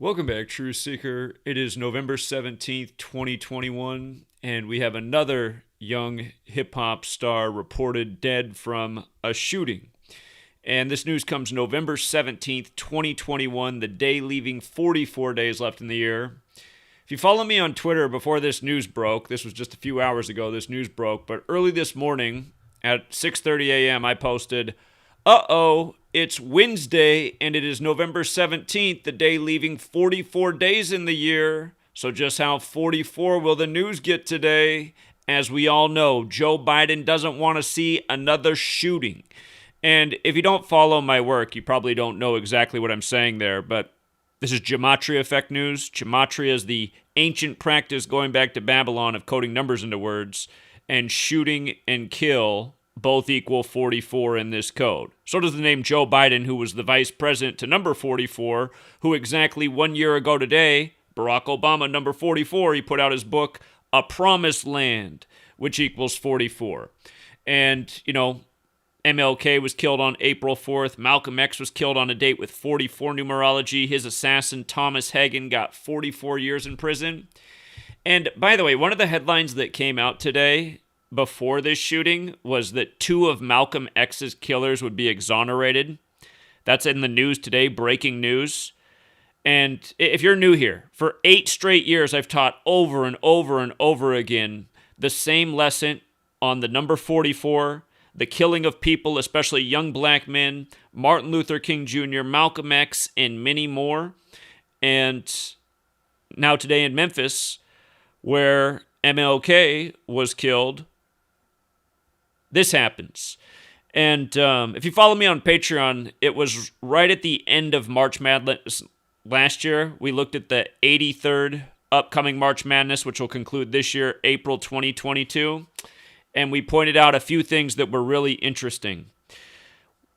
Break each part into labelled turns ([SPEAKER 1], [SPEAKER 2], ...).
[SPEAKER 1] Welcome back, True Seeker. It is November 17th, 2021, and we have another young hip hop star reported dead from a shooting. And this news comes November 17th, 2021, the day leaving 44 days left in the year. If you follow me on Twitter before this news broke, this was just a few hours ago this news broke, but early this morning at 6:30 a.m. I posted, "Uh-oh, it's Wednesday and it is November 17th, the day leaving 44 days in the year. So just how 44 will the news get today? As we all know, Joe Biden doesn't want to see another shooting." And if you don't follow my work, you probably don't know exactly what I'm saying there, but this is GematriaEffectNews. Gematria is the ancient practice going back to Babylon of coding numbers into words, and shooting and kill both equal 44 in this code. So does the name Joe Biden, who was the vice president to number 44, who exactly 1 year ago today, Barack Obama, number 44, he put out his book, A Promised Land, which equals 44. And, MLK was killed on April 4th. Malcolm X was killed on a date with 44 numerology. His assassin, Thomas Hagen, got 44 years in prison. And by the way, one of the headlines that came out today before this shooting was that 2 of Malcolm X's killers would be exonerated. That's in the news today, breaking news. And if you're new here, for 8 straight years, I've taught over and over and over again the same lesson on the number 44, the killing of people, especially young black men, Martin Luther King Jr., Malcolm X, and many more. And now today in Memphis, where MLK was killed, this happens. And if you follow me on Patreon, it was right at the end of March Madness last year. We looked at the 83rd upcoming March Madness, which will conclude this year, April 2022. And we pointed out a few things that were really interesting.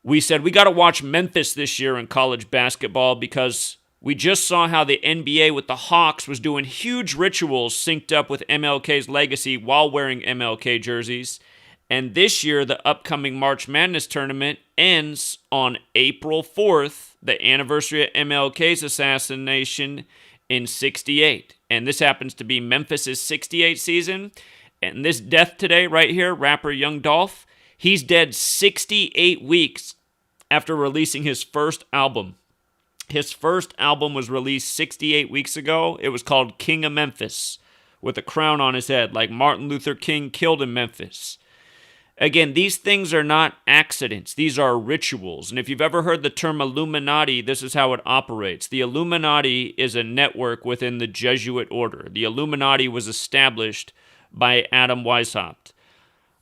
[SPEAKER 1] We said we got to watch Memphis this year in college basketball because we just saw how the NBA with the Hawks was doing huge rituals synced up with MLK's legacy while wearing MLK jerseys. And this year, the upcoming March Madness tournament ends on April 4th, the anniversary of MLK's assassination in '68. And this happens to be Memphis' '68 season. And this death today, right here, rapper Young Dolph, he's dead 68 weeks after releasing his first album. His first album was released 68 weeks ago. It was called King of Memphis, with a crown on his head, like Martin Luther King killed in Memphis. Again, these things are not accidents. These are rituals. And if you've ever heard the term Illuminati, this is how it operates. The Illuminati is a network within the Jesuit order. The Illuminati was established by Adam Weishaupt.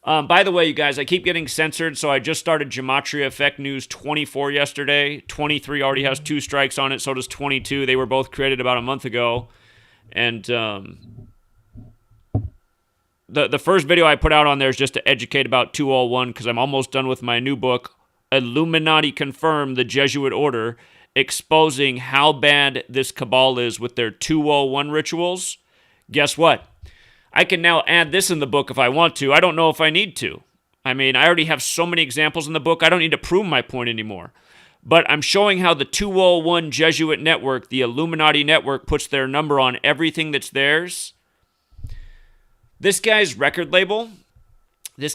[SPEAKER 1] By the way, you guys, I keep getting censored, so I just started GematriaEffectNews 24 yesterday. 23 already has 2 strikes on it, so does 22. They were both created about a month ago. And the first video I put out on there is just to educate about 201, because I'm almost done with my new book, Illuminati Confirmed, the Jesuit Order, exposing how bad this cabal is with their 201 rituals. Guess what? I can now add this in the book if I want to. I don't know if I need to. I mean, I already have so many examples in the book, I don't need to prove my point anymore. But I'm showing how the 201 Jesuit network, the Illuminati network, puts their number on everything that's theirs. This guy's record label is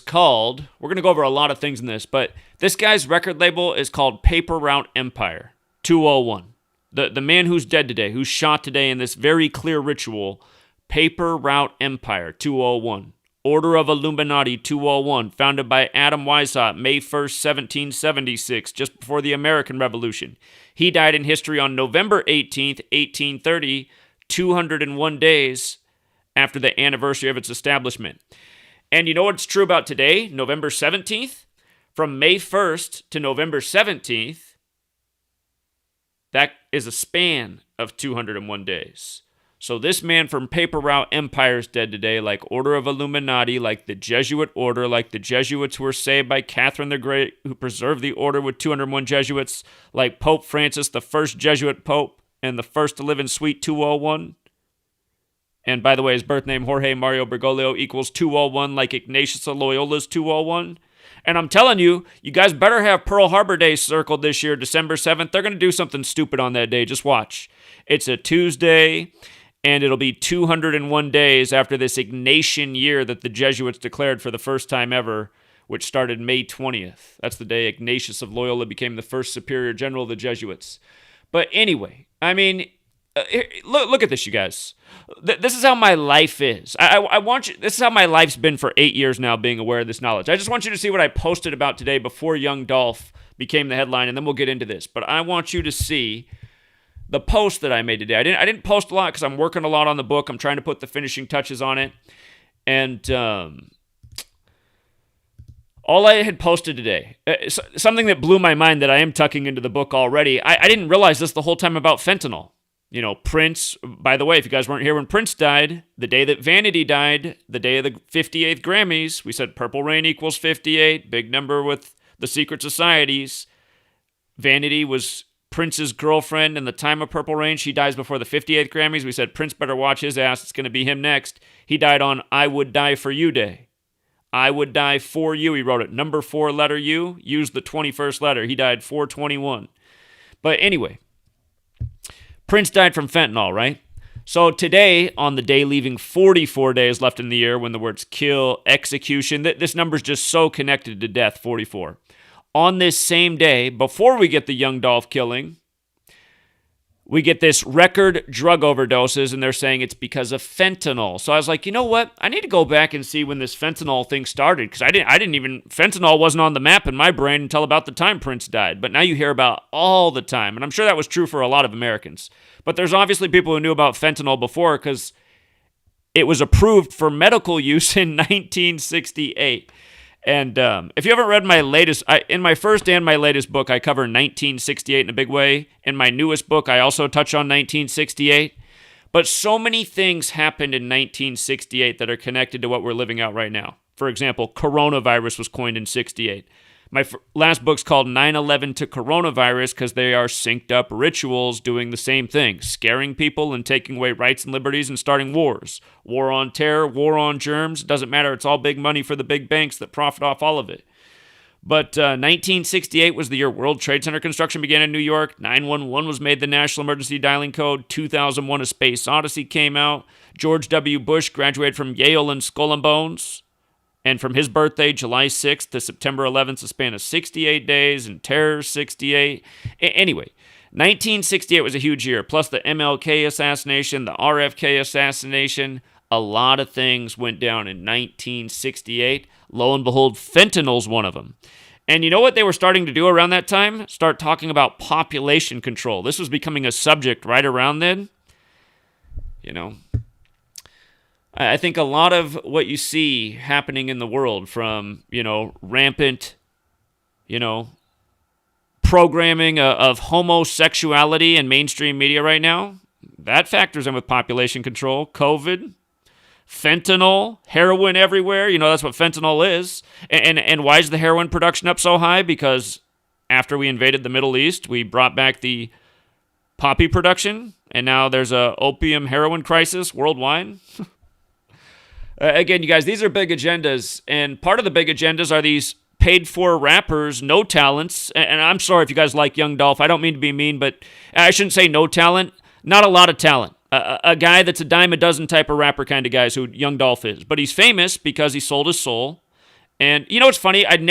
[SPEAKER 1] called, we're going to go over a lot of things in this, but this guy's record label is called Paper Route Empire 201. The man who's dead today, who's shot today in this very clear ritual, Paper Route Empire 201. Order of Illuminati 201, founded by Adam Weishaupt, May 1st, 1776, just before the American Revolution. He died in history on November 18th, 1830, 201 days after the anniversary of its establishment. And you know what's true about today, November 17th? From May 1st to November 17th, that is a span of 201 days. So this man from Paper Route Empire is dead today, like Order of Illuminati, like the Jesuit order, like the Jesuits who were saved by Catherine the Great, who preserved the order with 201 Jesuits, like Pope Francis, the first Jesuit pope, and the first to live in Suite 201. And by the way, his birth name, Jorge Mario Bergoglio, equals 201, like Ignatius of Loyola's 201. And I'm telling you, you guys better have Pearl Harbor Day circled this year, December 7th. They're going to do something stupid on that day. Just watch. It's a Tuesday, and it'll be 201 days after this Ignatian year that the Jesuits declared for the first time ever, which started May 20th. That's the day Ignatius of Loyola became the first superior general of the Jesuits. But anyway, I mean, look at this, you guys. This is how my life is. I want you. This is how my life's been for 8 years now, being aware of this knowledge. I just want you to see what I posted about today before young Dolph became the headline, and then we'll get into this. But I want you to see the post that I made today. I didn't post a lot because I'm working a lot on the book. I'm trying to put the finishing touches on it, and all I had posted today, something that blew my mind that I am tucking into the book already. I didn't realize this the whole time about fentanyl. You know, Prince, by the way, if you guys weren't here when Prince died, the day that Vanity died, the day of the 58th Grammys, we said Purple Rain equals 58, big number with the secret societies. Vanity was Prince's girlfriend in the time of Purple Rain. She dies before the 58th Grammys. We said Prince better watch his ass. It's going to be him next. He died on I Would Die For You Day. I would die for you. He wrote it. Number 4, letter U. Use the 21st letter. He died 4/21. But anyway, Prince died from fentanyl, right? So today, on the day leaving 44 days left in the year, when the words kill, execution, this number's just so connected to death, 44. On this same day, before we get the young Dolph killing, we get this record drug overdoses, and they're saying it's because of fentanyl. So I was like, you know what? I need to go back and see when this fentanyl thing started, because fentanyl wasn't on the map in my brain until about the time Prince died. But now you hear about all the time, and I'm sure that was true for a lot of Americans. But there's obviously people who knew about fentanyl before, because it was approved for medical use in 1968. And if you haven't read my latest, in my first and my latest book, I cover 1968 in a big way. In my newest book, I also touch on 1968. But so many things happened in 1968 that are connected to what we're living out right now. For example, coronavirus was coined in 68. My last book's called 9/11 to Coronavirus because they are synced up rituals doing the same thing, scaring people and taking away rights and liberties and starting wars. War on terror, war on germs, doesn't matter. It's all big money for the big banks that profit off all of it. But 1968 was the year World Trade Center construction began in New York. 911 was made the national emergency dialing code. 2001, A Space Odyssey came out. George W. Bush graduated from Yale and Skull and Bones. And from his birthday, July 6th to September 11th, a span of 68 days, and terror 68. Anyway, 1968 was a huge year, plus the MLK assassination, the RFK assassination. A lot of things went down in 1968. Lo and behold, fentanyl's one of them. And you know what they were starting to do around that time? Start talking about population control. This was becoming a subject right around then. You know, I think a lot of what you see happening in the world from, rampant, programming of homosexuality in mainstream media right now, that factors in with population control, COVID, fentanyl, heroin everywhere. That's what fentanyl is. And why is the heroin production up so high? Because after we invaded the Middle East, we brought back the poppy production, and now there's a opium heroin crisis worldwide. Again, you guys, these are big agendas, and part of the big agendas are these paid-for rappers, no talents, and I'm sorry if you guys like young Dolph. I don't mean to be mean, but I shouldn't say no talent. Not a lot of talent. A guy that's a dime a dozen type of rapper kind of guy is who young Dolph is. But he's famous because he sold his soul. And you know what's funny? I had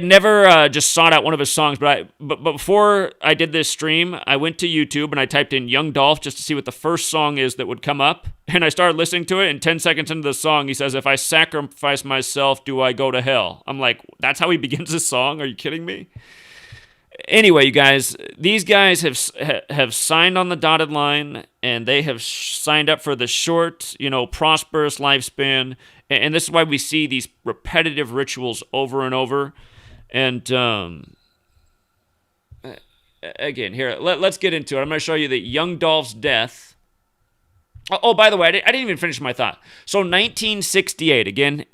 [SPEAKER 1] never just sought out one of his songs, but before I did this stream, I went to YouTube and I typed in Young Dolph just to see what the first song is that would come up. And I started listening to it, and 10 seconds into the song, he says, "If I sacrifice myself, do I go to hell?" I'm like, that's how he begins his song? Are you kidding me? Anyway, you guys, these guys have signed on the dotted line, and they have signed up for the short, prosperous lifespan. And this is why we see these repetitive rituals over and over. And again, here, let's get into it. I'm going to show you that young Dolph's death. Oh, by the way, I didn't even finish my thought. So 1968, again,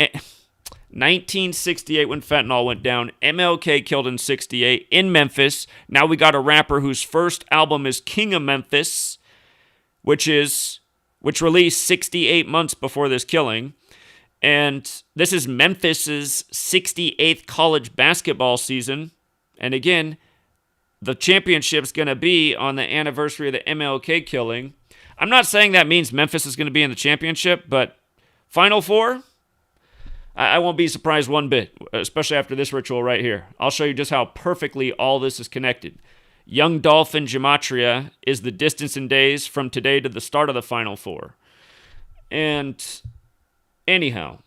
[SPEAKER 1] 1968 when fentanyl went down. MLK killed in 68 in Memphis. Now we got a rapper whose first album is King of Memphis, which released 68 months before this killing. And this is Memphis's 68th college basketball season. And again, the championship's going to be on the anniversary of the MLK killing. I'm not saying that means Memphis is going to be in the championship, but Final Four, I won't be surprised one bit, especially after this ritual right here. I'll show you just how perfectly all this is connected. Young Dolph in Gematria is the distance in days from today to the start of the Final Four. And anyhow,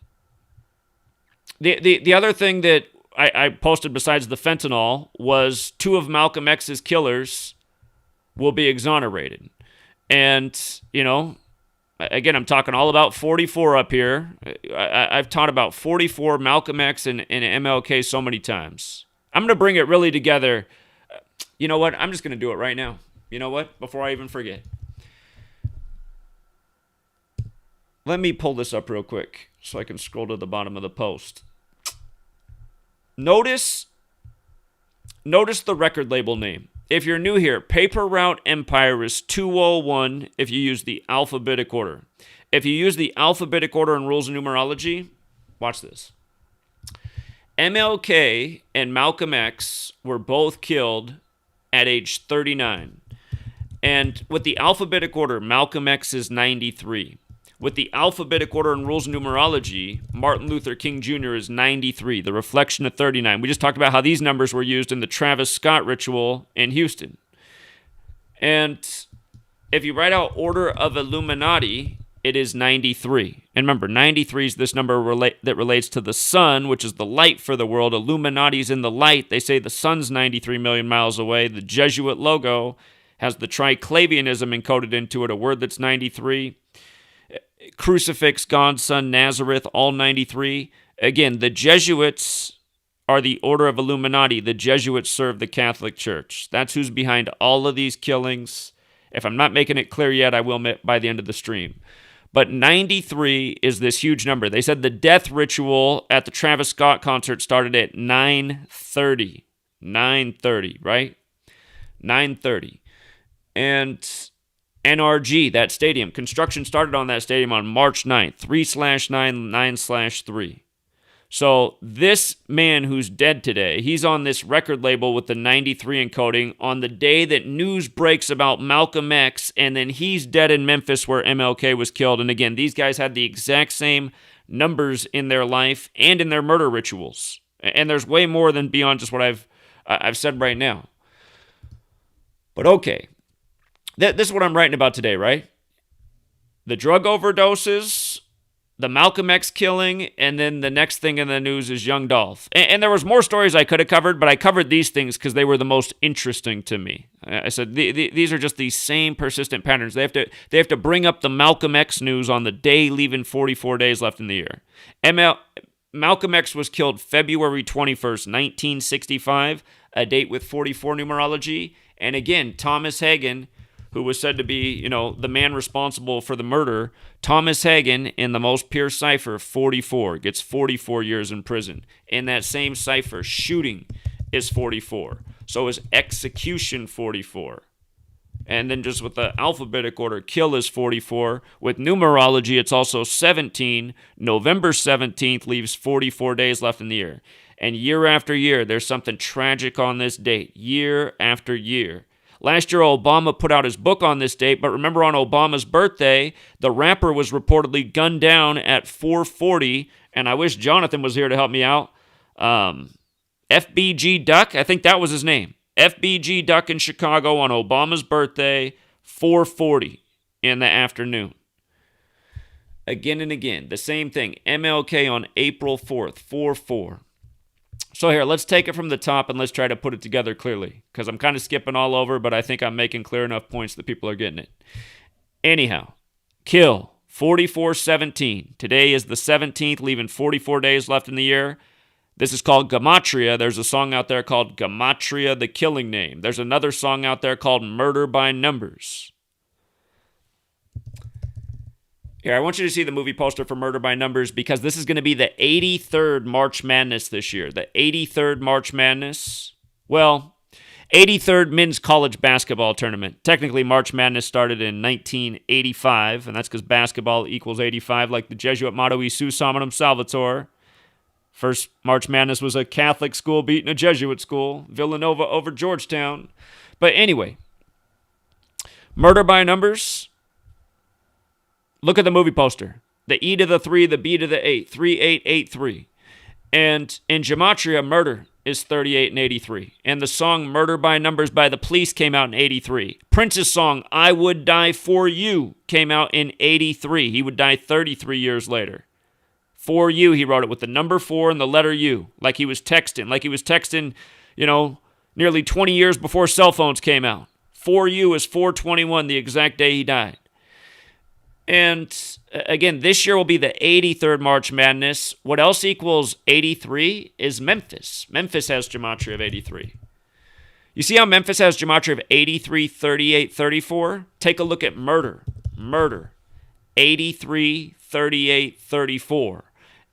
[SPEAKER 1] the other thing that I posted besides the fentanyl was 2 of Malcolm X's killers will be exonerated. And, you know, again, I'm talking all about 44 up here. I've taught about 44, Malcolm X, and MLK so many times. I'm going to bring it really together. You know what? I'm just going to do it right now. You know what? Before I even forget. Let me pull this up real quick so I can scroll to the bottom of the post. Notice the record label name. If you're new here, Paper Route Empire is 201 if you use the alphabetic order. If you use the alphabetic order and rules of numerology, watch this. MLK and Malcolm X were both killed at age 39. And with the alphabetic order, Malcolm X is 93. With the alphabetic order and rules of numerology, Martin Luther King Jr. is 93, the reflection of 39. We just talked about how these numbers were used in the Travis Scott ritual in Houston. And if you write out order of Illuminati, it is 93. And remember, 93 is this number that relates to the sun, which is the light for the world. Illuminati is in the light. They say the sun's 93 million miles away. The Jesuit logo has the triclavianism encoded into it, a word that's 93. Crucifix, God, Son, Nazareth, all 93. Again, the Jesuits are the order of Illuminati. The Jesuits serve the Catholic Church. That's who's behind all of these killings. If I'm not making it clear yet, I will by the end of the stream. But 93 is this huge number. They said the death ritual at the Travis Scott concert started at 9:30. 9:30, right? 9:30. And NRG, that stadium, construction started on that stadium on March 9th, 3/9, 9/3. So this man who's dead today, he's on this record label with the 93 encoding on the day that news breaks about Malcolm X, and then he's dead in Memphis where MLK was killed. And again, these guys had the exact same numbers in their life and in their murder rituals. And there's way more than beyond just what I've said right now. But okay. This is what I'm writing about today, right? The drug overdoses, the Malcolm X killing, and then the next thing in the news is young Dolph. And there was more stories I could have covered, but I covered these things because they were the most interesting to me. I said these are just these same persistent patterns. They have to bring up the Malcolm X news on the day leaving 44 days left in the year. Malcolm X was killed February 21st, 1965, a date with 44 numerology. And again, Thomas Hagen, who was said to be, the man responsible for the murder, Thomas Hagen, in the most pure cipher, 44, gets 44 years in prison. In that same cipher, shooting is 44. So is execution 44. And then just with the alphabetic order, kill is 44. With numerology, it's also 17. November 17th leaves 44 days left in the year. And year after year, there's something tragic on this date, year after year. Last year, Obama put out his book on this date, but remember on Obama's birthday, the rapper was reportedly gunned down at 4:40, and I wish Jonathan was here to help me out. FBG Duck, I think that was his name. FBG Duck in Chicago on Obama's birthday, 4:40 in the afternoon. Again and again, the same thing. MLK on April 4th, 4/4. So here, let's take it from the top and let's try to put it together clearly, because I'm kind of skipping all over, but I think I'm making clear enough points that people are getting it. Anyhow, kill, 44/17. Today is the 17th, leaving 44 days left in the year. This is called Gematria. There's a song out there called Gematria, the Killing Name. There's another song out there called Murder by Numbers. Here, I want you to see the movie poster for Murder by Numbers, because this is going to be the 83rd March Madness this year. The 83rd March Madness. Well, 83rd Men's College Basketball Tournament. Technically, March Madness started in 1985, and that's because basketball equals 85, like the Jesuit motto, E Sus Hominum Salvator. First March Madness was a Catholic school beating a Jesuit school, Villanova over Georgetown. But anyway, murder by numbers. Look at the movie poster. The E to the 3, the B to the 8, 3883. And in Gematria, murder is 38 and 83. And the song Murder by Numbers by the Police came out in 83. Prince's song I Would Die For You came out in 83. He would die 33 years later. For You, he wrote it with the number 4 and the letter U, like he was texting, nearly 20 years before cell phones came out. For You is 4/21, the exact day he died. And again, this year will be the 83rd March Madness. What else equals 83 is Memphis. Memphis has Gematria of 83. You see how Memphis has Gematria of 83, 38, 34? Take a look at murder. Murder. 83, 38, 34.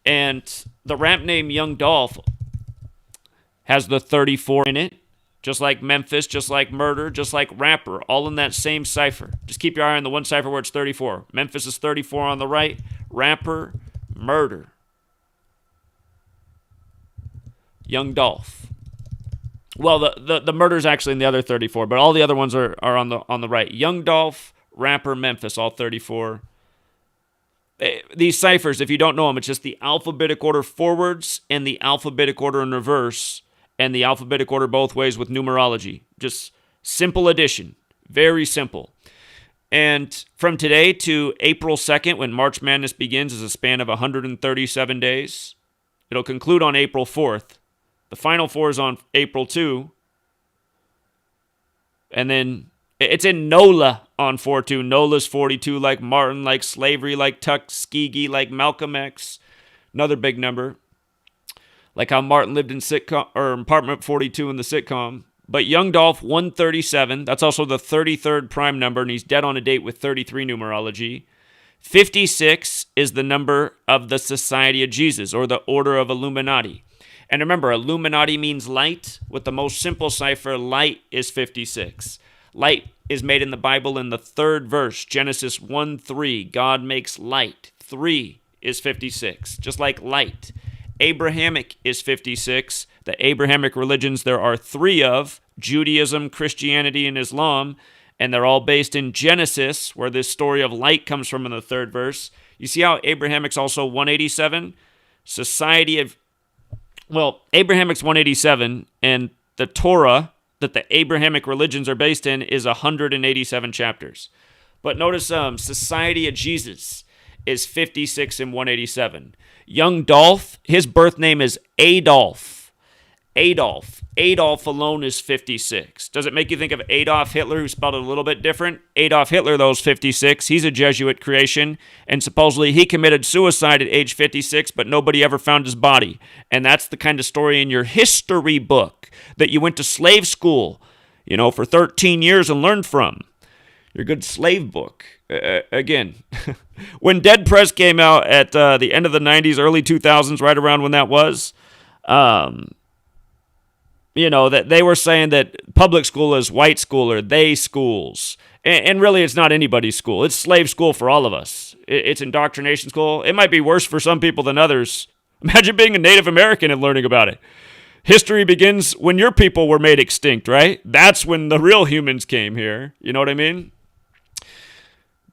[SPEAKER 1] And the rap name Young Dolph has the 34 in it. Just like Memphis, just like murder, just like rapper, all in that same cipher. Just keep your eye on the one cipher where it's 34. Memphis is 34 on the right. Rapper, murder. Young Dolph. Well, the murder's actually in the other 34, but all the other ones are on the right. Young Dolph, rapper, Memphis, all 34. These ciphers, if you don't know them, it's just the alphabetic order forwards and the alphabetic order in reverse, and the alphabetic order both ways with numerology. Just simple addition. Very simple. And from today to April 2nd, when March Madness begins, is a span of 137 days. It'll conclude on April 4th. The Final Four is on April 2. And then it's in NOLA on 4/2. NOLA's 42, like Martin, like Slavery, like Tuskegee, like Malcolm X. Another big number. Like how Martin lived in apartment 42 in the sitcom. But Young Dolph, 137. That's also the 33rd prime number, and he's dead on a date with 33 numerology. 56 is the number of the Society of Jesus, or the Order of Illuminati. And remember, Illuminati means light. With the most simple cipher, light is 56. Light is made in the Bible in the 3rd verse, Genesis 1:3. God makes light. 3 is 56, just like light. Abrahamic is 56. The Abrahamic religions there are 3 of, Judaism, Christianity, and Islam, and they're all based in Genesis, where this story of light comes from in the 3rd verse. You see how Abrahamic's also 187? Abrahamic's 187, and the Torah that the Abrahamic religions are based in is 187 chapters. But notice Society of Jesus is 56 and 187. Young Dolph, his birth name is Adolf. Adolf alone is 56. Does it make you think of Adolf Hitler, who spelled it a little bit different? Adolf Hitler, though, is 56. He's a Jesuit creation, and supposedly he committed suicide at age 56, but nobody ever found his body. And that's the kind of story in your history book that you went to slave school, for 13 years and learned from. Your good slave book. Again, when Dead Press came out at the end of the 90s, early 2000s, right around when that was, that they were saying that public school is white school or they schools. And really, it's not anybody's school. It's slave school for all of us. It's indoctrination school. It might be worse for some people than others. Imagine being a Native American and learning about it. History begins when your people were made extinct, right? That's when the real humans came here. You know what I mean?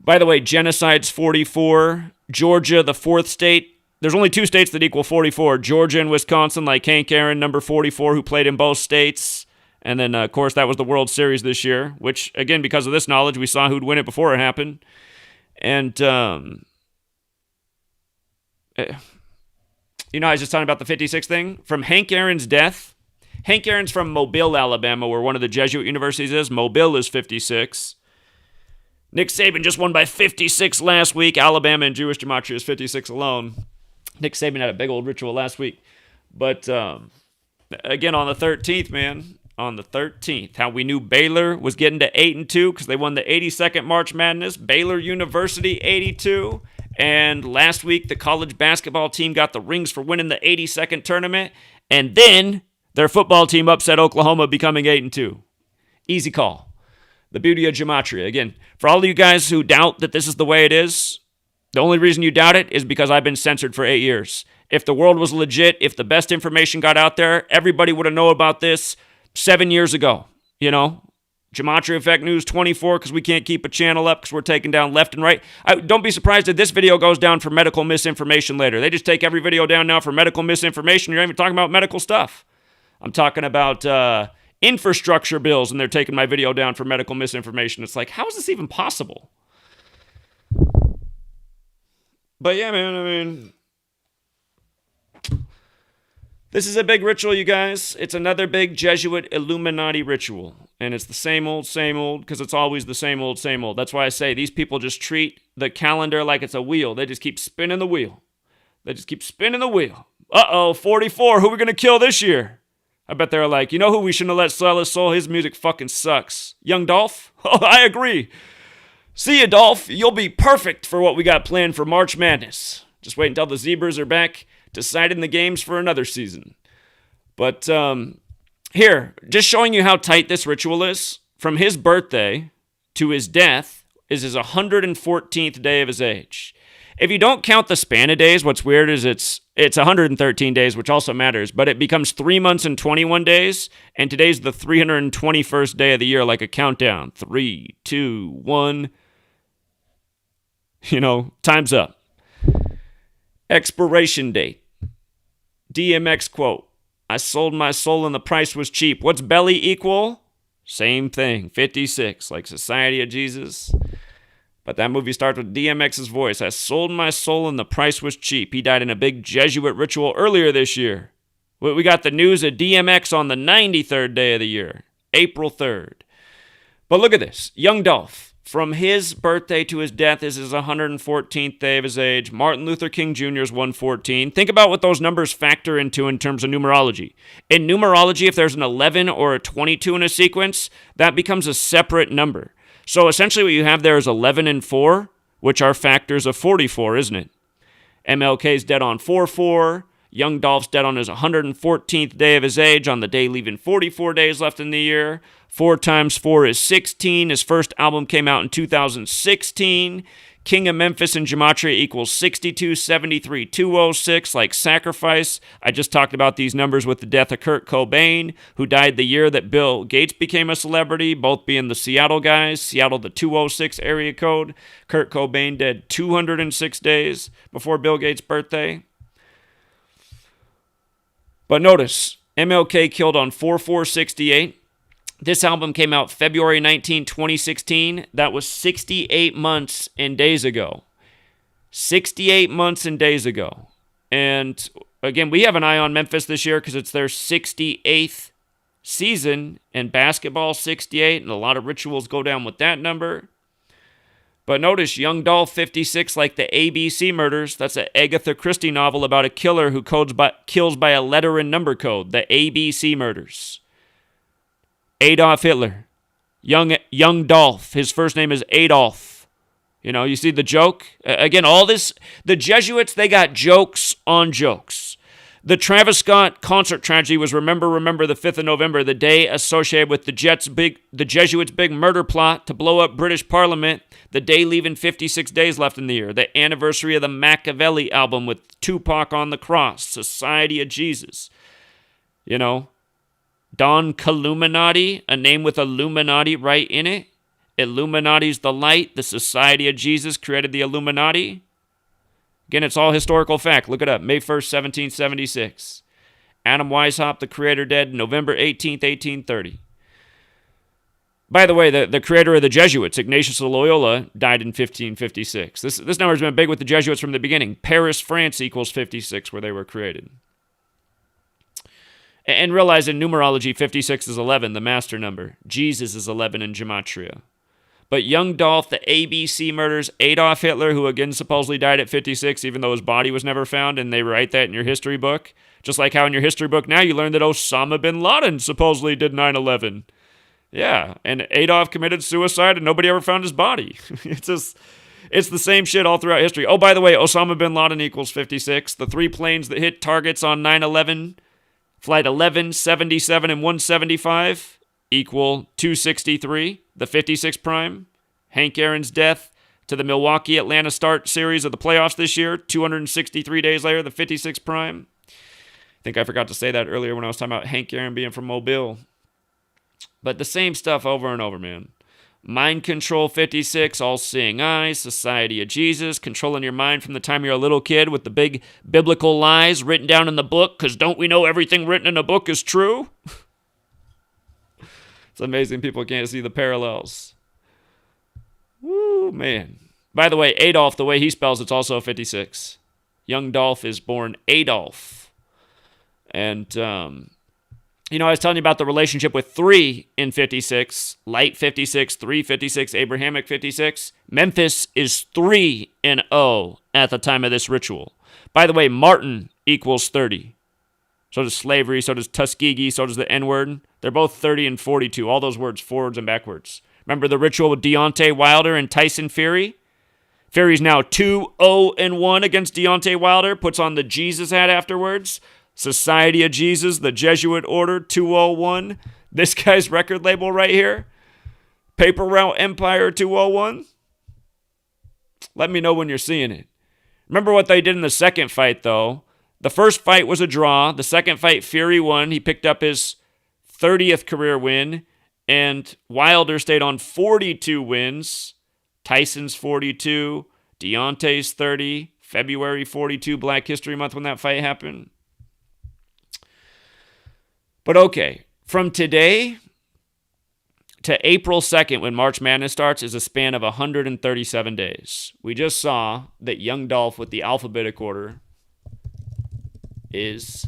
[SPEAKER 1] By the way, genocide's 44. Georgia, the 4th state. There's only 2 states that equal 44. Georgia and Wisconsin, like Hank Aaron, number 44, who played in both states. And then, of course, that was the World Series this year, which, again, because of this knowledge, we saw who'd win it before it happened. And, I was just talking about the 56 thing. From Hank Aaron's death, Hank Aaron's from Mobile, Alabama, where one of the Jesuit universities is. Mobile is 56. Nick Saban just won by 56 last week. Alabama and Jewish Gematria is 56 alone. Nick Saban had a big old ritual last week. But, again, on the 13th, man, on the 13th, how we knew Baylor was getting to 8-2 because they won the 82nd March Madness. Baylor University, 82. And last week, the college basketball team got the rings for winning the 82nd tournament. And then their football team upset Oklahoma, becoming 8-2. Easy call. The beauty of Gematria. Again, for all of you guys who doubt that this is the way it is, the only reason you doubt it is because I've been censored for 8 years. If the world was legit, if the best information got out there, everybody would have known about this 7 years ago. You know, GematriaEffectNews 24 because we can't keep a channel up because we're taking down left and right. Don't be surprised if this video goes down for medical misinformation later. They just take every video down now for medical misinformation. You're not even talking about medical stuff. I'm talking about infrastructure bills, and they're taking my video down for medical misinformation. It's like, how is this even possible? But yeah, man, I mean, this is a big ritual, you guys. It's another big Jesuit Illuminati ritual. And it's the same old, because it's always the same old, same old. That's why I say these people just treat the calendar like it's a wheel. They just keep spinning the wheel. Uh-oh, 44. Who are we going to kill this year? I bet they're like, you know who we shouldn't have let sell his soul? His music fucking sucks. Young Dolph? Oh, I agree. See ya, Dolph. You'll be perfect for what we got planned for March Madness. Just wait until the Zebras are back, deciding the games for another season. But here, just showing you how tight this ritual is. From his birthday to his death is his 114th day of his age. If you don't count the span of days, what's weird is it's 113 days, which also matters, but it becomes 3 months and 21 days, and today's the 321st day of the year, like a countdown. 3, 2, 1. You know, time's up. Expiration date. DMX quote. I sold my soul and the price was cheap. What's belly equal? Same thing. 56, like Society of Jesus. But that movie starts with DMX's voice. I sold my soul and the price was cheap. He died in a big Jesuit ritual earlier this year. We got the news of DMX on the 93rd day of the year, April 3rd. But look at this. Young Dolph. From his birthday to his death is his 114th day of his age. Martin Luther King Jr. is 114. Think about what those numbers factor into in terms of numerology. In numerology, if there's an 11 or a 22 in a sequence, that becomes a separate number. So essentially what you have there is 11 and 4, which are factors of 44, isn't it? MLK's dead on 4-4. Young Dolph's dead on his 114th day of his age on the day leaving 44 days left in the year. 4 times 4 is 16. His first album came out in 2016. King of Memphis and Gematria equals 62, 73, 206, like Sacrifice. I just talked about these numbers with the death of Kurt Cobain, who died the year that Bill Gates became a celebrity, both being the Seattle guys. Seattle, the 206 area code. Kurt Cobain dead 206 days before Bill Gates' birthday. But notice, MLK killed on 4/4/68. This album came out February 19, 2016. That was 68 months and days ago. 68 months and days ago. And again, we have an eye on Memphis this year because it's their 68th season, and basketball 68, and a lot of rituals go down with that number. But notice, Young Dolph 56, like the ABC murders. That's an Agatha Christie novel about a killer who kills by a letter and number code. The ABC murders. Adolf Hitler. Young Dolph. His first name is Adolf. You know, you see the joke? Again, all this, the Jesuits, they got jokes on jokes. The Travis Scott concert tragedy was Remember the 5th of November, the day associated with the Jesuits' big murder plot to blow up British Parliament, the day leaving 56 days left in the year, the anniversary of the Machiavelli album with Tupac on the cross, Society of Jesus. You know, Don Illuminati, a name with Illuminati right in it. Illuminati's the light. The Society of Jesus created the Illuminati. Again, it's all historical fact. Look it up. May 1st, 1776. Adam Weishaupt, the creator, dead November 18th, 1830. By the way, the creator of the Jesuits, Ignatius of Loyola, died in 1556. This number's been big with the Jesuits from the beginning. Paris, France equals 56, where they were created. And realize in numerology, 56 is 11, the master number. Jesus is 11 in Gematria. But Young Dolph, the ABC murders, Adolf Hitler, who again supposedly died at 56, even though his body was never found, and they write that in your history book. Just like how in your history book now you learn that Osama bin Laden supposedly did 9/11. Yeah, and Adolf committed suicide and nobody ever found his body. It's the same shit all throughout history. Oh, by the way, Osama bin Laden equals 56. The 3 planes that hit targets on 9/11, Flight 11, 77, and 175, equal 263, the 56 prime. Hank Aaron's death to the Milwaukee-Atlanta start series of the playoffs this year, 263 days later, the 56 prime. I think I forgot to say that earlier when I was talking about Hank Aaron being from Mobile. But the same stuff over and over, man. Mind Control 56, All-Seeing Eyes, Society of Jesus, controlling your mind from the time you're a little kid with the big biblical lies written down in the book, because don't we know everything written in a book is true? It's amazing people can't see the parallels. Woo, man. By the way, Adolf, the way he spells it's also 56. Young Dolph is born Adolf. And, I was telling you about the relationship with 3 in 56, Light 56, 3 56, Abrahamic 56. Memphis is 3-0 at the time of this ritual. By the way, Martin equals 30. So does slavery, so does Tuskegee, so does the N-word. They're both 30 and 42, all those words forwards and backwards. Remember the ritual with Deontay Wilder and Tyson Fury? Fury's now 2-0-1 against Deontay Wilder, puts on the Jesus hat afterwards. Society of Jesus, the Jesuit Order, 201. This guy's record label right here. Paper Route Empire 201. Let me know when you're seeing it. Remember what they did in the second fight, though. The first fight was a draw. The second fight, Fury won. He picked up his 30th career win. And Wilder stayed on 42 wins. Tyson's 42. Deontay's 30. February 42, Black History Month when that fight happened. But okay, from today to April 2nd, when March Madness starts, is a span of 137 days. We just saw that Young Dolph with the alphabetic order is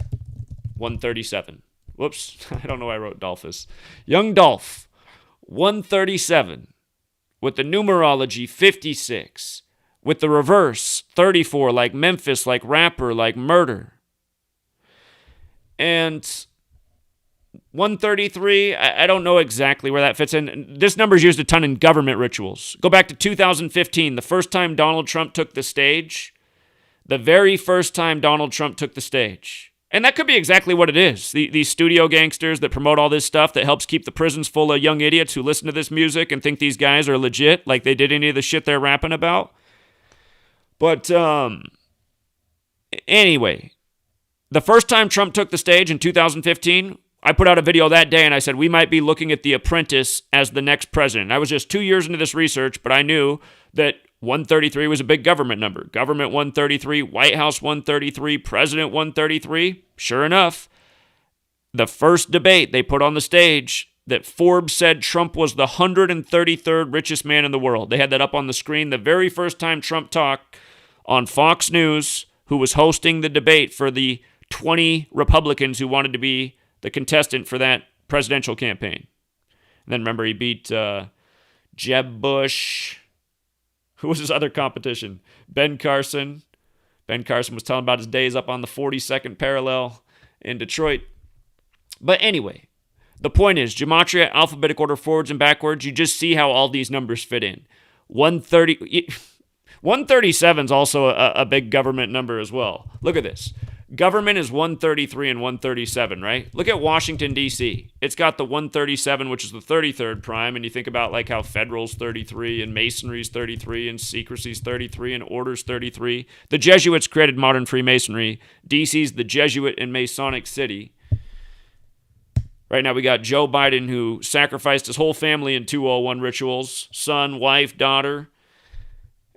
[SPEAKER 1] 137. Whoops, I don't know why I wrote Dolphus. Young Dolph, 137, with the numerology 56, with the reverse 34, like Memphis, like rapper, like murder. And 133, I don't know exactly where that fits in. This number is used a ton in government rituals. Go back to 2015, the first time Donald Trump took the stage. The very first time Donald Trump took the stage. And that could be exactly what it is. These studio gangsters that promote all this stuff that helps keep the prisons full of young idiots who listen to this music and think these guys are legit, like they did any of the shit they're rapping about. But anyway, the first time Trump took the stage in 2015, I put out a video that day and I said, we might be looking at The Apprentice as the next president. I was just 2 years into this research, but I knew that 133 was a big government number. Government 133, White House 133, President 133. Sure enough, the first debate they put on the stage that Forbes said Trump was the 133rd richest man in the world. They had that up on the screen the very first time Trump talked on Fox News, who was hosting the debate for the 20 Republicans who wanted to be the contestant for that presidential campaign. And then remember, he beat Jeb Bush. Who was his other competition? Ben Carson. Ben Carson was telling about his days up on the 42nd parallel in Detroit. But anyway, the point is, Gematria, alphabetic order forwards and backwards, you just see how all these numbers fit in. 137 is also a big government number as well. Look at this. Government is 133 and 137, right? Look at Washington, D.C. It's got the 137, which is the 33rd prime, and you think about like how federal's 33 and masonry's 33 and secrecy's 33 and order's 33. The Jesuits created modern Freemasonry. D.C.'s the Jesuit and Masonic city. Right now we got Joe Biden, who sacrificed his whole family in 201 rituals, son, wife, daughter,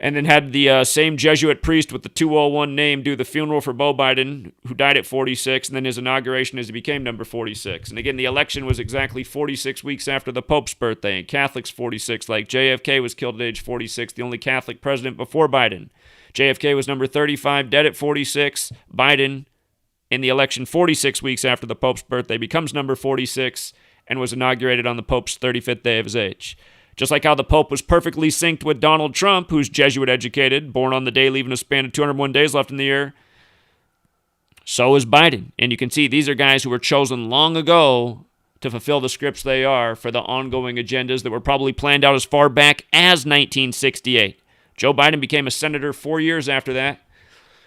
[SPEAKER 1] and then had the same Jesuit priest with the 201 name do the funeral for Beau Biden, who died at 46, and then his inauguration as he became number 46. And again, the election was exactly 46 weeks after the Pope's birthday, and Catholics 46, like JFK was killed at age 46, the only Catholic president before Biden. JFK was number 35, dead at 46. Biden, in the election 46 weeks after the Pope's birthday, becomes number 46 and was inaugurated on the Pope's 35th day of his age. Just like how the Pope was perfectly synced with Donald Trump, who's Jesuit educated, born on the day, leaving a span of 201 days left in the year, so is Biden. And you can see these are guys who were chosen long ago to fulfill the scripts they are for the ongoing agendas that were probably planned out as far back as 1968. Joe Biden became a senator 4 years after that.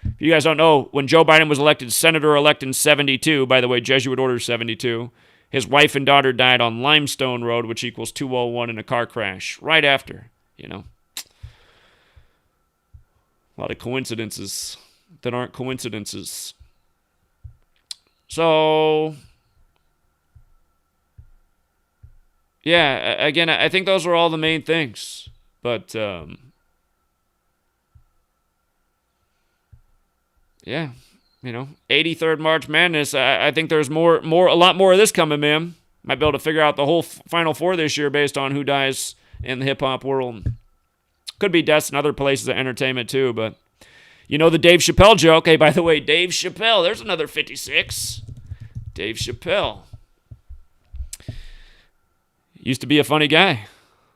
[SPEAKER 1] If you guys don't know, when Joe Biden was elected senator-elect in 72, by the way, Jesuit Order 72, His wife and daughter died on Limestone Road, which equals 201 in a car crash right after, A lot of coincidences that aren't coincidences. So, yeah, again, I think those are all the main things. But, yeah, 83rd March Madness. I think there's a lot more of this coming, man. Might be able to figure out the whole Final Four this year based on who dies in the hip-hop world. Could be deaths in other places of entertainment, too, but the Dave Chappelle joke. Hey, by the way, Dave Chappelle, there's another 56. Dave Chappelle. Used to be a funny guy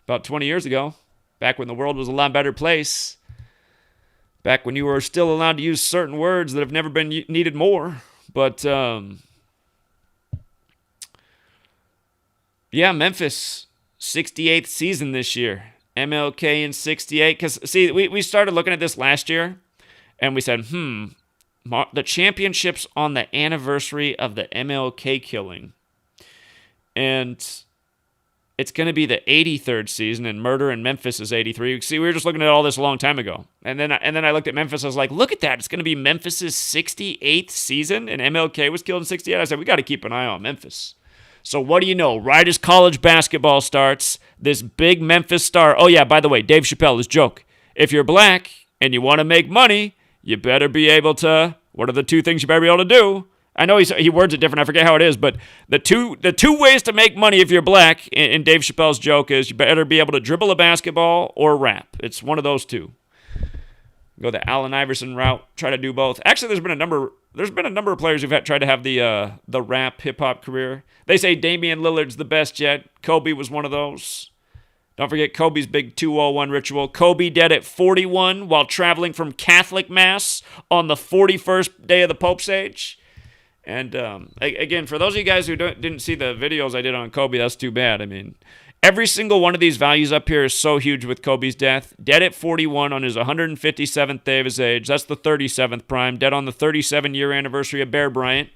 [SPEAKER 1] about 20 years ago, back when the world was a lot better place. Back when you were still allowed to use certain words that have never been needed more. But, yeah, Memphis, 68th season this year. MLK in 68. Because, see, we started looking at this last year, and we said, the championships on the anniversary of the MLK killing. And it's going to be the 83rd season, and Murder in Memphis is 83. See, we were just looking at all this a long time ago. And then I looked at Memphis. I was like, look at that. It's going to be Memphis's 68th season, and MLK was killed in 68. I said, we got to keep an eye on Memphis. So what do you know? Right as college basketball starts, this big Memphis star. Oh, yeah, by the way, Dave Chappelle, his joke. If you're black and you want to make money, you better be able to, what are the two things you better be able to do? I know he words it different. I forget how it is, but the two ways to make money if you're black in Dave Chappelle's joke is you better be able to dribble a basketball or rap. It's one of those two. Go the Allen Iverson route. Try to do both. Actually, there's been a number of players who've tried to have the rap hip hop career. They say Damian Lillard's the best yet. Kobe was one of those. Don't forget Kobe's big 201 ritual. Kobe dead at 41 while traveling from Catholic Mass on the 41st day of the Pope's age. And again, for those of you guys who didn't see the videos I did on Kobe, that's too bad. I mean, every single one of these values up here is so huge with Kobe's death. Dead at 41 on his 157th day of his age. That's the 37th prime. Dead on the 37-year anniversary of Bear Bryant.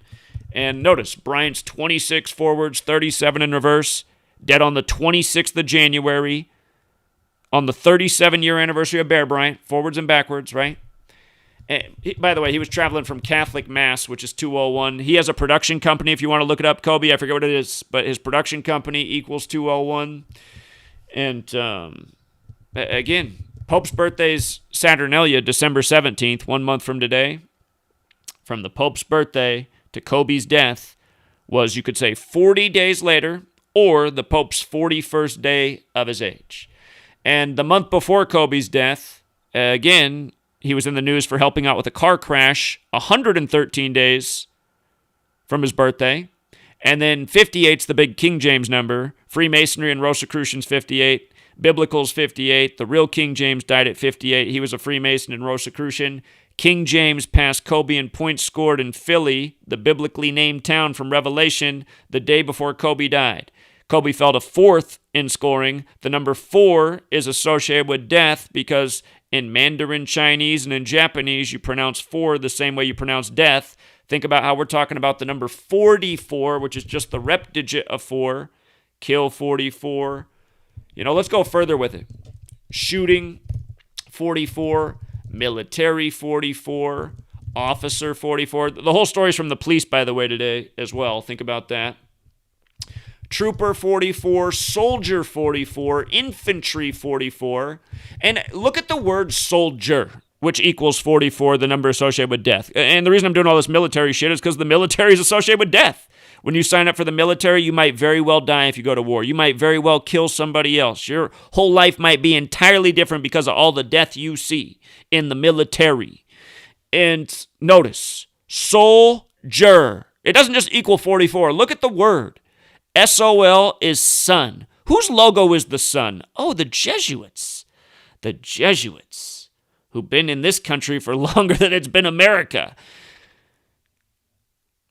[SPEAKER 1] And notice, Bryant's 26 forwards, 37 in reverse. Dead on the 26th of January on the 37-year anniversary of Bear Bryant. Forwards and backwards, right? And by the way, he was traveling from Catholic Mass, which is 201. He has a production company, if you want to look it up, Kobe. I forget what it is, but his production company equals 201. And again, Pope's birthday's Saturnalia, December 17th, 1 month from today. From the Pope's birthday to Kobe's death was, you could say, 40 days later, or the Pope's 41st day of his age. And the month before Kobe's death, again, he was in the news for helping out with a car crash 113 days from his birthday. And then 58's the big King James number. Freemasonry and Rosicrucian's 58. Biblical's 58. The real King James died at 58. He was a Freemason and Rosicrucian. King James passed Kobe in points scored in Philly, the biblically named town from Revelation, the day before Kobe died. Kobe fell to fourth in scoring. The number 4 is associated with death because in Mandarin Chinese and in Japanese, you pronounce 4 the same way you pronounce death. Think about how we're talking about the number 44, which is just the rep digit of 4. Kill 44. Let's go further with it. Shooting 44. Military 44. Officer 44. The whole story's from the police, by the way, today as well. Think about that. Trooper 44, Soldier 44, Infantry 44. And look at the word soldier, which equals 44, the number associated with death. And the reason I'm doing all this military shit is because the military is associated with death. When you sign up for the military, you might very well die if you go to war. You might very well kill somebody else. Your whole life might be entirely different because of all the death you see in the military. And notice, soldier. It doesn't just equal 44. Look at the word. SOL is sun. Whose logo is the sun? Oh, the Jesuits. The Jesuits, who've been in this country for longer than it's been America.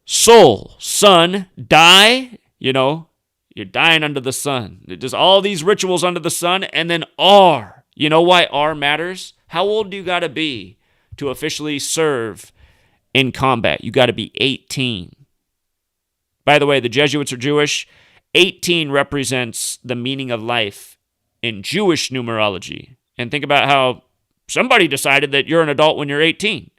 [SPEAKER 1] Sol, sun, die, you're dying under the sun. There's all these rituals under the sun, and then R. You know why R matters? How old do you got to be to officially serve in combat? You got to be 18. By the way, the Jesuits are Jewish. 18 represents the meaning of life in Jewish numerology. And think about how somebody decided that you're an adult when you're 18,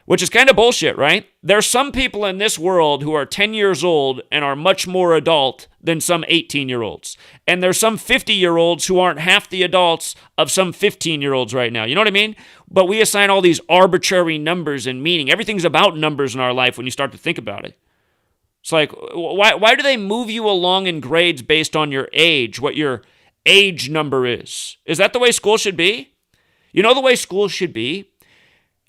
[SPEAKER 1] which is kind of bullshit, right? There's some people in this world who are 10 years old and are much more adult than some 18-year-olds. And there's some 50-year-olds who aren't half the adults of some 15-year-olds right now. You know what I mean? But we assign all these arbitrary numbers and meaning. Everything's about numbers in our life when you start to think about it. It's like, why do they move you along in grades based on your age, what your age number is? Is that the way school should be? You know the way school should be?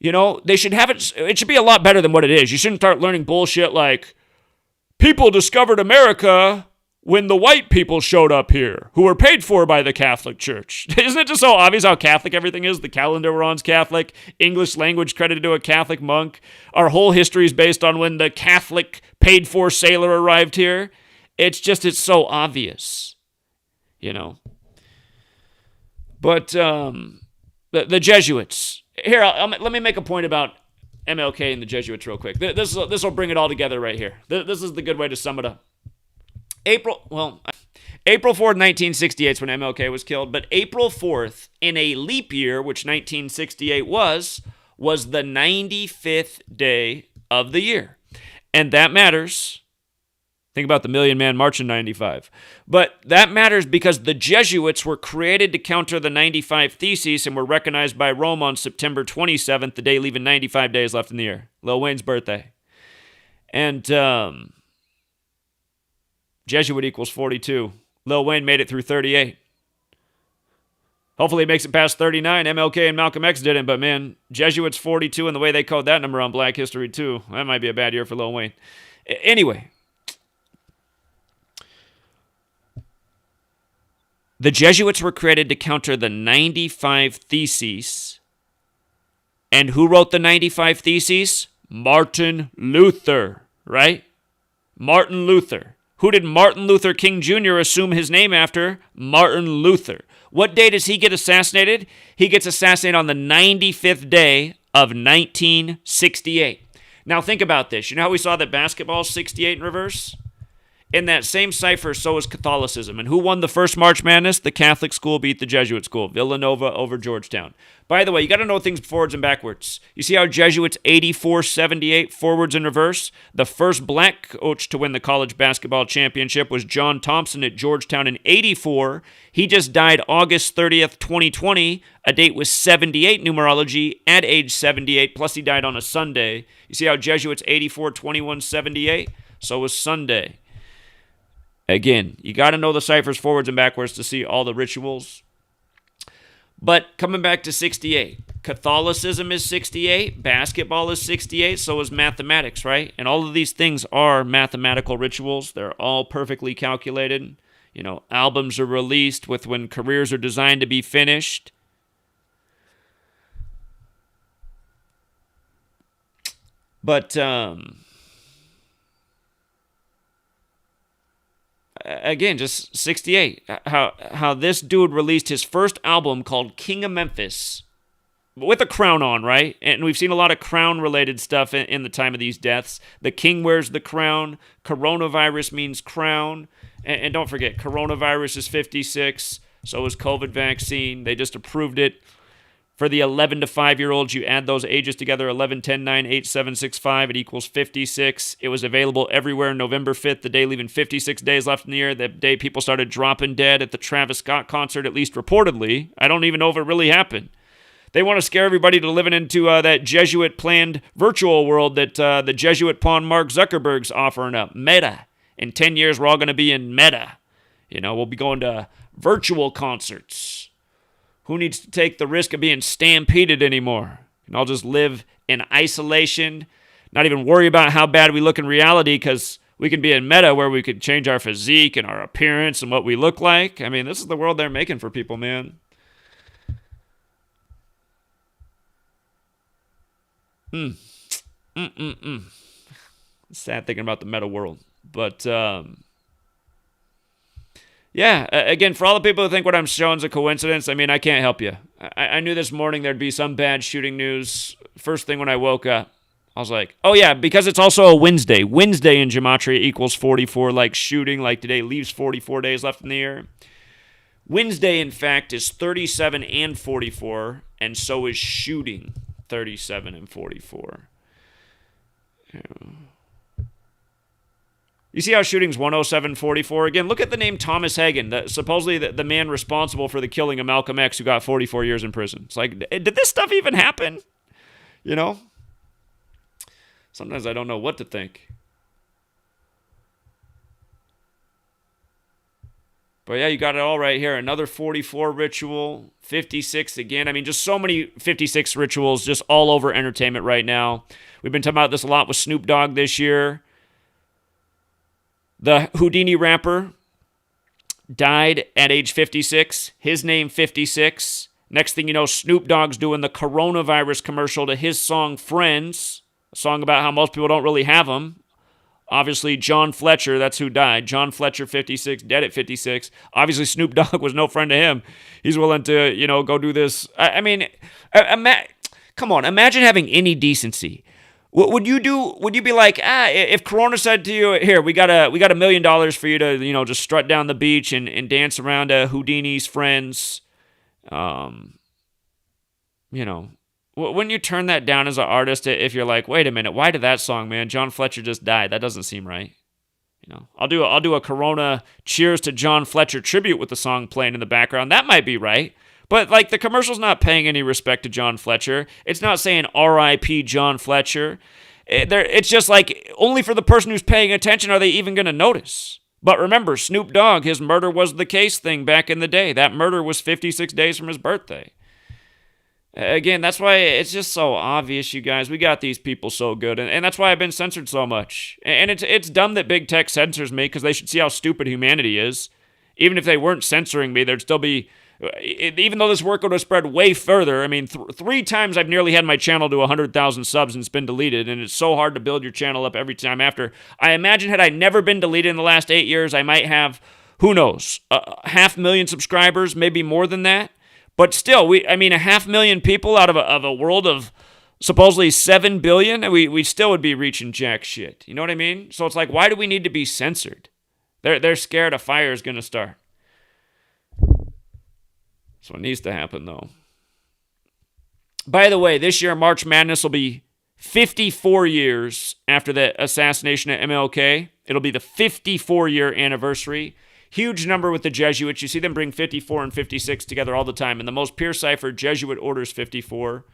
[SPEAKER 1] You know, they should have it should be a lot better than what it is. You shouldn't start learning bullshit like, people discovered America when the white people showed up here, who were paid for by the Catholic Church. Isn't it just so obvious how Catholic everything is? The calendar we're on's Catholic, English language credited to a Catholic monk. Our whole history is based on when the Catholic paid-for sailor arrived here. It's so obvious, you know. But the Jesuits. Here, let me make a point about MLK and the Jesuits real quick. This will bring it all together right here. This is the good way to sum it up. April 4th, 1968 is when MLK was killed, but April 4th in a leap year, which 1968 was the 95th day of the year. And that matters. Think about the Million Man March in 95. But that matters because the Jesuits were created to counter the 95 Theses and were recognized by Rome on September 27th, the day leaving 95 days left in the year. Lil Wayne's birthday. And Jesuit equals 42. Lil Wayne made it through 38. Hopefully he makes it past 39. MLK and Malcolm X didn't, but man, Jesuits 42 and the way they code that number on Black History too. That might be a bad year for Lil Wayne. Anyway, the Jesuits were created to counter the 95 Theses. And who wrote the 95 Theses? Martin Luther, right? Martin Luther. Who did Martin Luther King Jr. assume his name after? Martin Luther. What day does he get assassinated? He gets assassinated on the 95th day of 1968. Now think about this. You know how we saw that basketball is 68 in reverse? In that same cipher, so is Catholicism. And who won the first March Madness? The Catholic school beat the Jesuit school. Villanova over Georgetown. By the way, you got to know things forwards and backwards. You see how Jesuits 84-78 forwards and reverse? The first black coach to win the college basketball championship was John Thompson at Georgetown in 84. He just died August 30th, 2020, a date with 78 numerology at age 78, plus he died on a Sunday. You see how Jesuits 84-21-78? So was Sunday. Again, you got to know the ciphers forwards and backwards to see all the rituals. But coming back to 68, Catholicism is 68, basketball is 68, so is mathematics, right? And all of these things are mathematical rituals. They're all perfectly calculated. You know, albums are released with when careers are designed to be finished. But, again, just 68. How this dude released his first album called King of Memphis with a crown on, right? And we've seen a lot of crown-related stuff in the time of these deaths. The king wears the crown. Coronavirus means crown. And don't forget, coronavirus is 56. So is COVID vaccine. They just approved it. For the 11 to 5-year-olds, you add those ages together, 11, 10, 9, 8, 7, 6, 5, it equals 56. It was available everywhere November 5th, the day leaving 56 days left in the year, the day people started dropping dead at the Travis Scott concert, at least reportedly. I don't even know if it really happened. They want to scare everybody to living into that Jesuit-planned virtual world that the Jesuit pawn Mark Zuckerberg's offering up, Meta. In 10 years, we're all going to be in Meta. You know, we'll be going to virtual concerts. Who needs to take the risk of being stampeded anymore? And I'll just live in isolation, not even worry about how bad we look in reality because we can be in Meta where we could change our physique and our appearance and what we look like. I mean, this is the world they're making for people, man. Sad thinking about the Meta world. But, yeah, again, for all the people who think what I'm showing is a coincidence, I mean, I can't help you. I knew this morning there'd be some bad shooting news first thing when I woke up. I was like, oh yeah, because it's also a Wednesday. Wednesday in Gematria equals 44, like shooting, like today leaves 44 days left in the year. Wednesday, in fact, is 37 and 44, and so is shooting 37 and 44. Yeah. You see how shooting's 107-44? Again, look at the name Thomas Hagen, supposedly the man responsible for the killing of Malcolm X, who got 44 years in prison. It's like, did this stuff even happen? You know? Sometimes I don't know what to think. But yeah, you got it all right here. Another 44 ritual, 56 again. I mean, just so many 56 rituals just all over entertainment right now. We've been talking about this a lot with Snoop Dogg this year. The Houdini rapper died at age 56. His name 56. Next thing you know, Snoop Dogg's doing the coronavirus commercial to his song Friends, a song about how most people don't really have them. Obviously, John Fletcher, that's who died. John Fletcher, 56, dead at 56. Obviously, Snoop Dogg was no friend to him. He's willing to, go do this. I mean, come on, imagine having any decency. What would you do? Would you be like, if Corona said to you, here, we got $1 million for you to, just strut down the beach and dance around Houdini's Friends, wouldn't you turn that down as an artist if you're like, wait a minute, why did that song, man? John Fletcher just died. That doesn't seem right. I'll do a Corona cheers to John Fletcher tribute with the song playing in the background. That might be right. But, the commercial's not paying any respect to John Fletcher. It's not saying R.I.P. John Fletcher. It's just only for the person who's paying attention are they even going to notice. But remember, Snoop Dogg, his murder was the case thing back in the day. That murder was 56 days from his birthday. Again, that's why it's just so obvious, you guys. We got these people so good, and that's why I've been censored so much. And it's dumb that big tech censors me because they should see how stupid humanity is. Even if they weren't censoring me, there'd still be... Even though this work would have spread way further, I mean, 3 times I've nearly had my channel to 100,000 subs and it's been deleted, and it's so hard to build your channel up every time after. I imagine had I never been deleted in the last 8 years, I might have, who knows, 500,000 subscribers, maybe more than that. But still, 500,000 people out of a world of supposedly 7 billion, we still would be reaching jack shit. You know what I mean? So it's like, why do we need to be censored? They're scared a fire is going to start. That's what needs to happen, though. By the way, this year, March Madness will be 54 years after the assassination of MLK. It'll be the 54-year anniversary. Huge number with the Jesuits. You see them bring 54 and 56 together all the time. In the most pure cipher, Jesuit orders 54,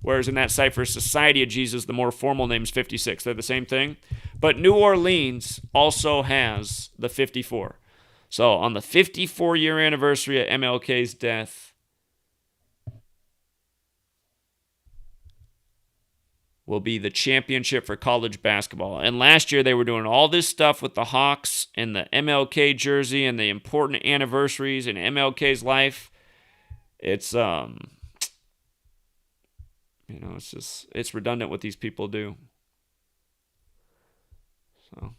[SPEAKER 1] whereas in that cipher, Society of Jesus, the more formal name is 56. They're the same thing. But New Orleans also has the 54. So on the 54-year anniversary of MLK's death, will be the championship for college basketball. And last year they were doing all this stuff with the Hawks and the MLK jersey and the important anniversaries in MLK's life. It's it's redundant what these people do. So,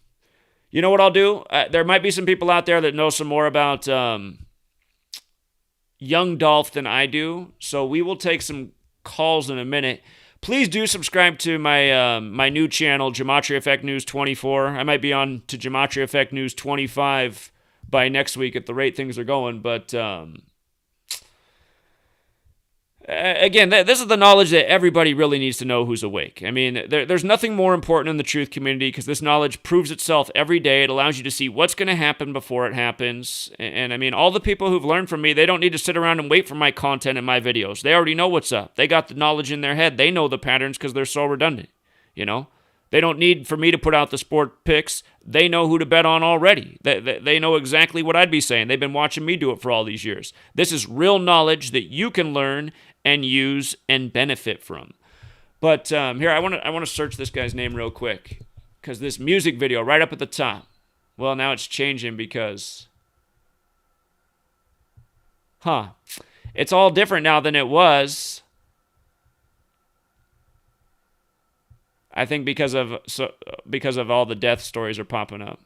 [SPEAKER 1] you know what I'll do? There might be some people out there that know some more about young Dolph than I do. So we will take some calls in a minute. Please do subscribe to my my new channel, GematriaEffectNews 24. I might be on to GematriaEffectNews 25 by next week at the rate things are going. But again, this is the knowledge that everybody really needs to know who's awake. I mean, there's nothing more important in the truth community because this knowledge proves itself every day. It allows you to see what's going to happen before it happens. And I mean, all the people who've learned from me, they don't need to sit around and wait for my content and my videos. They already know what's up. They got the knowledge in their head. They know the patterns because they're so redundant, They don't need for me to put out the sport picks. They know who to bet on already. They know exactly what I'd be saying. They've been watching me do it for all these years. This is real knowledge that you can learn and use and benefit from. But here, I want to search this guy's name real quick because this music video right up at the top. Well, now it's changing because, it's all different now than it was. I think because of all the death stories are popping up.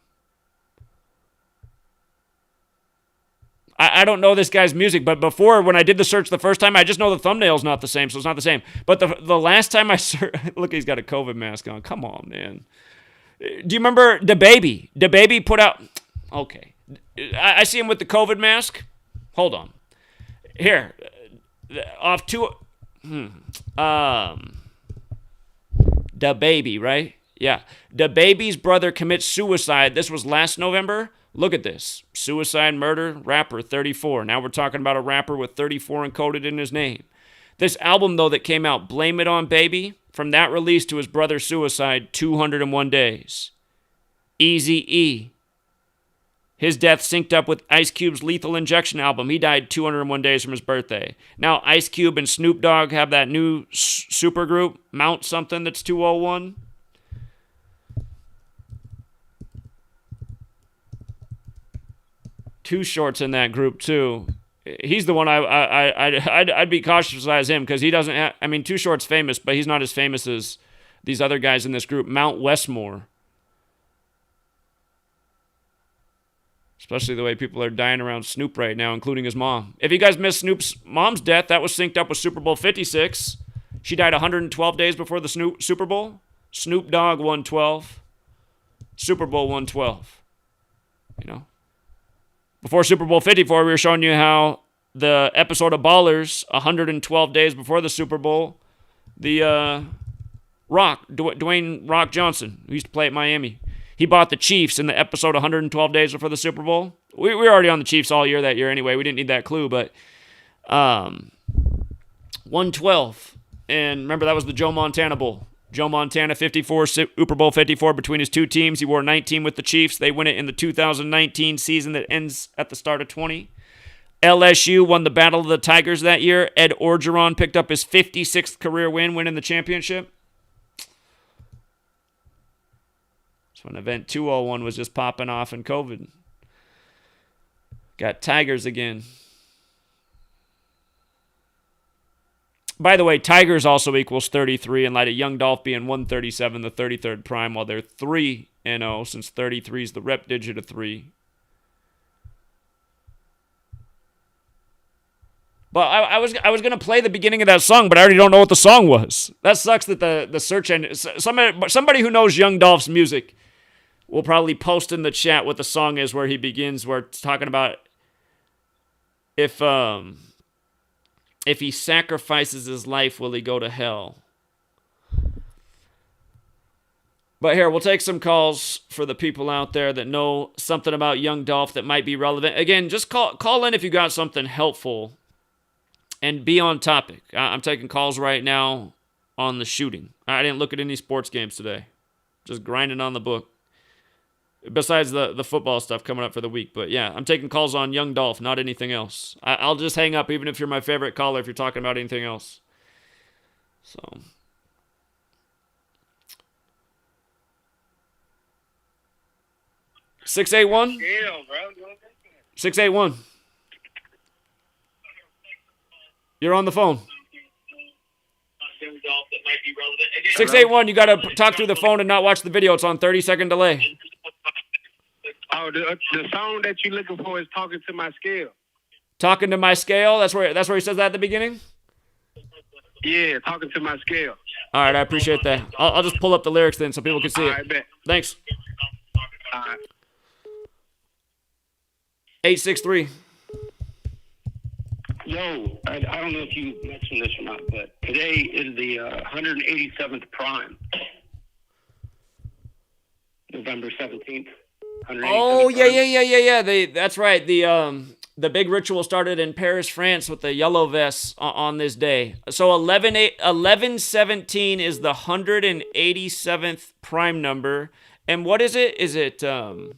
[SPEAKER 1] I don't know this guy's music, but before, when I did the search the first time, I just know the thumbnail's not the same, so it's not the same. But the last time I searched, look, he's got a COVID mask on. Come on, man. Do you remember DaBaby? DaBaby put out, okay. I see him with the COVID mask. Hold on. Here, off two, DaBaby, right? Yeah. DaBaby's brother commits suicide. This was last November. Look at this. Suicide, murder, rapper, 34. Now we're talking about a rapper with 34 encoded in his name. This album, though, that came out, Blame It On Baby, from that release to his brother's suicide, 201 days. Eazy-E. His death synced up with Ice Cube's Lethal Injection album. He died 201 days from his birthday. Now, Ice Cube and Snoop Dogg have that new supergroup, Mount something, that's 201. Too Short's in that group too. He's the one I'd be cautious as him because he doesn't have, I mean, Too Short's famous, but he's not as famous as these other guys in this group. Mount Westmore. Especially the way people are dying around Snoop right now, including his mom. If you guys missed Snoop's mom's death, that was synced up with Super Bowl 56. She died 112 days before the Super Bowl. Snoop Dogg 112. Super Bowl 112. You know? Before Super Bowl 54, we were showing you how the episode of Ballers, 112 days before the Super Bowl, the Rock, Dwayne Rock Johnson, who used to play at Miami, he bought the Chiefs in the episode 112 days before the Super Bowl. We were already on the Chiefs all year that year anyway. We didn't need that clue, but 112. And remember, that was the Joe Montana Bowl. Joe Montana, 54, Super Bowl 54 between his two teams. He wore 19 with the Chiefs. They win it in the 2019 season that ends at the start of 20. LSU won the Battle of the Tigers that year. Ed Orgeron picked up his 56th career win, winning the championship. So when Event 201 was just popping off in COVID. Got Tigers again. By the way, Tigers also equals 33 in light of young Dolph being 137, the 33rd prime, while they're 3-0 since 33 is the rep digit of 3. But I was going to play the beginning of that song, but I already don't know what the song was. That sucks that the search engine... Somebody who knows young Dolph's music will probably post in the chat what the song is where he begins, where it's talking about if he sacrifices his life, will he go to hell? But here, we'll take some calls for the people out there that know something about young Dolph that might be relevant. Again, just call in if you got something helpful and be on topic. I'm taking calls right now on the shooting. I didn't look at any sports games today. Just grinding on the book. Besides the football stuff coming up for the week. But yeah, I'm taking calls on young Dolph, not anything else. I'll just hang up even if you're my favorite caller if you're talking about anything else. So. 681? 681. You're on the phone. 681, you got to talk through the phone and not watch the video. It's on 30-second delay.
[SPEAKER 2] Oh, the song that you're looking for is Talking to My Scale.
[SPEAKER 1] Talking to My Scale? That's where he says that at the beginning?
[SPEAKER 2] Yeah, Talking to My Scale.
[SPEAKER 1] All right, I appreciate that. I'll just pull up the lyrics then so people can see it.
[SPEAKER 2] I bet.
[SPEAKER 1] Thanks.
[SPEAKER 2] All right.
[SPEAKER 1] 863.
[SPEAKER 3] Yo, I don't know if you mentioned this or not, but today is the 187th prime. November 17th.
[SPEAKER 1] Oh, yeah. That's right. The big ritual started in Paris, France with the yellow vests on this day. So 1117 is the 187th prime number. And what is it? Is it the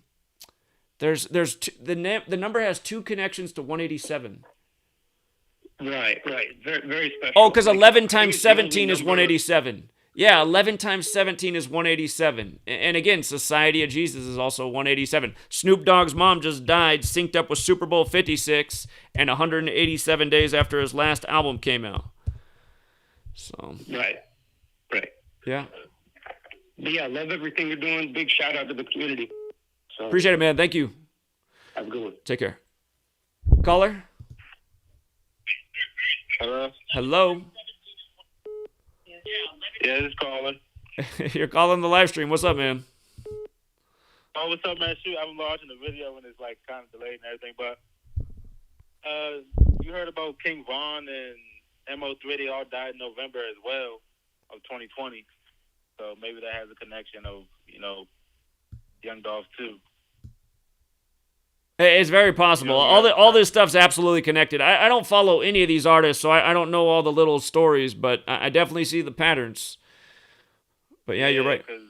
[SPEAKER 1] number has two connections to 187.
[SPEAKER 3] Right. Very, very special.
[SPEAKER 1] Oh, because 11 times 17 is 187. Yeah, 11 times 17 is 187. And again, Society of Jesus is also 187. Snoop Dogg's mom just died, synced up with Super Bowl 56, and 187 days after his last album came out. So.
[SPEAKER 3] Right.
[SPEAKER 1] Yeah.
[SPEAKER 3] But yeah, love everything you're doing. Big shout out to the community. So,
[SPEAKER 1] appreciate it, man. Thank you.
[SPEAKER 3] have a good one.
[SPEAKER 1] Take care. Caller?
[SPEAKER 2] Hello?
[SPEAKER 1] Hello?
[SPEAKER 2] Yeah, this is calling.
[SPEAKER 1] You're calling the live stream. What's up, man?
[SPEAKER 2] Oh, what's up, man? Shoot, I've been watching the video and it's like kind of delayed and everything, but you heard about King Von and MO3? They all died in November as well of 2020. So maybe that has a connection of, Young Dolph too.
[SPEAKER 1] It's very possible. All this stuff's absolutely connected. I don't follow any of these artists, so I don't know all the little stories, but I definitely see the patterns. But yeah, you're right.
[SPEAKER 2] Because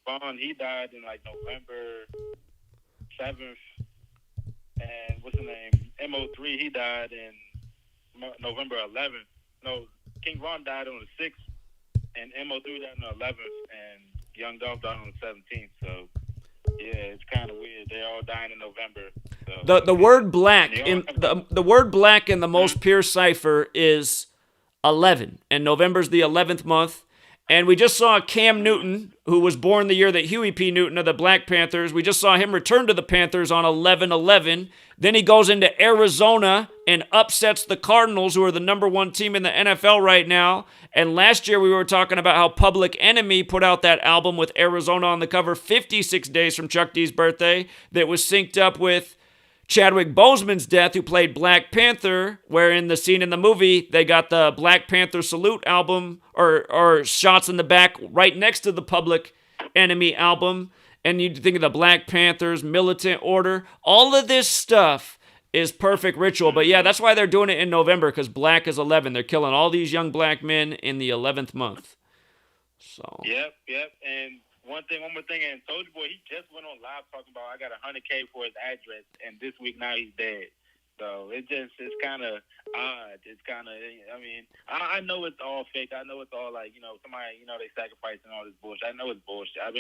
[SPEAKER 2] Vaughn, he died in like November 7th, and what's his name? MO3, he died in November 11th. No, King Von died on the 6th, and MO3 died on the 11th, and Young Dolph died on the 17th. So yeah, it's kind of weird. They're all dying in November. So.
[SPEAKER 1] The word black in the word black in the most pure cipher is 11, and November's the 11th month. And we just saw Cam Newton, who was born the year that Huey P. Newton of the Black Panthers. We just saw him return to the Panthers on 11/11. Then he goes into Arizona and upsets the Cardinals, who are the number one team in the NFL right now. And last year we were talking about how Public Enemy put out that album with Arizona on the cover 56 days from Chuck D's birthday that was synced up with Chadwick Boseman's death, who played Black Panther, where in the scene in the movie, they got the Black Panther Salute album or shots in the back right next to the Public Enemy album. And you think of the Black Panthers, Militant Order. All of this stuff is perfect ritual. But yeah, that's why they're doing it in November, because black is 11. They're killing all these young black men in the 11th month. So.
[SPEAKER 2] Yep. And one more thing, and Soulja Boy, he just went on live talking about I got $100K for his address, and this week now he's dead. So it's kind of odd. It's kind of, I know it's all fake. I know it's all like, somebody, they sacrificing all this bullshit. I know it's bullshit. I've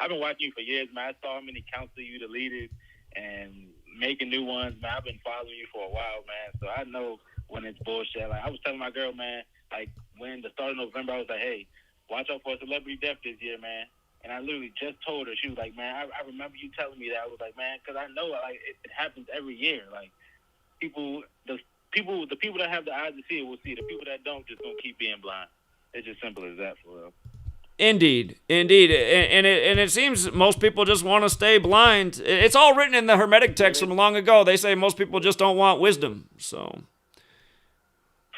[SPEAKER 2] been watching you for years, man. I saw how many accounts of you deleted and making new ones, man. I've been following you for a while, man. So I know when it's bullshit. Like I was telling my girl, man, like when the start of November, I was like, hey, watch out for a celebrity death this year, man. And I literally just told her, she was like, man, I remember you telling me that. I was like, man, because I know like it happens every year. Like the people that have the eyes to see it will see. The people that don't just gonna keep being blind. It's just simple as that for real.
[SPEAKER 1] Indeed, and it seems most people just want to stay blind. It's all written in the Hermetic text from long ago. They say most people just don't want wisdom. So.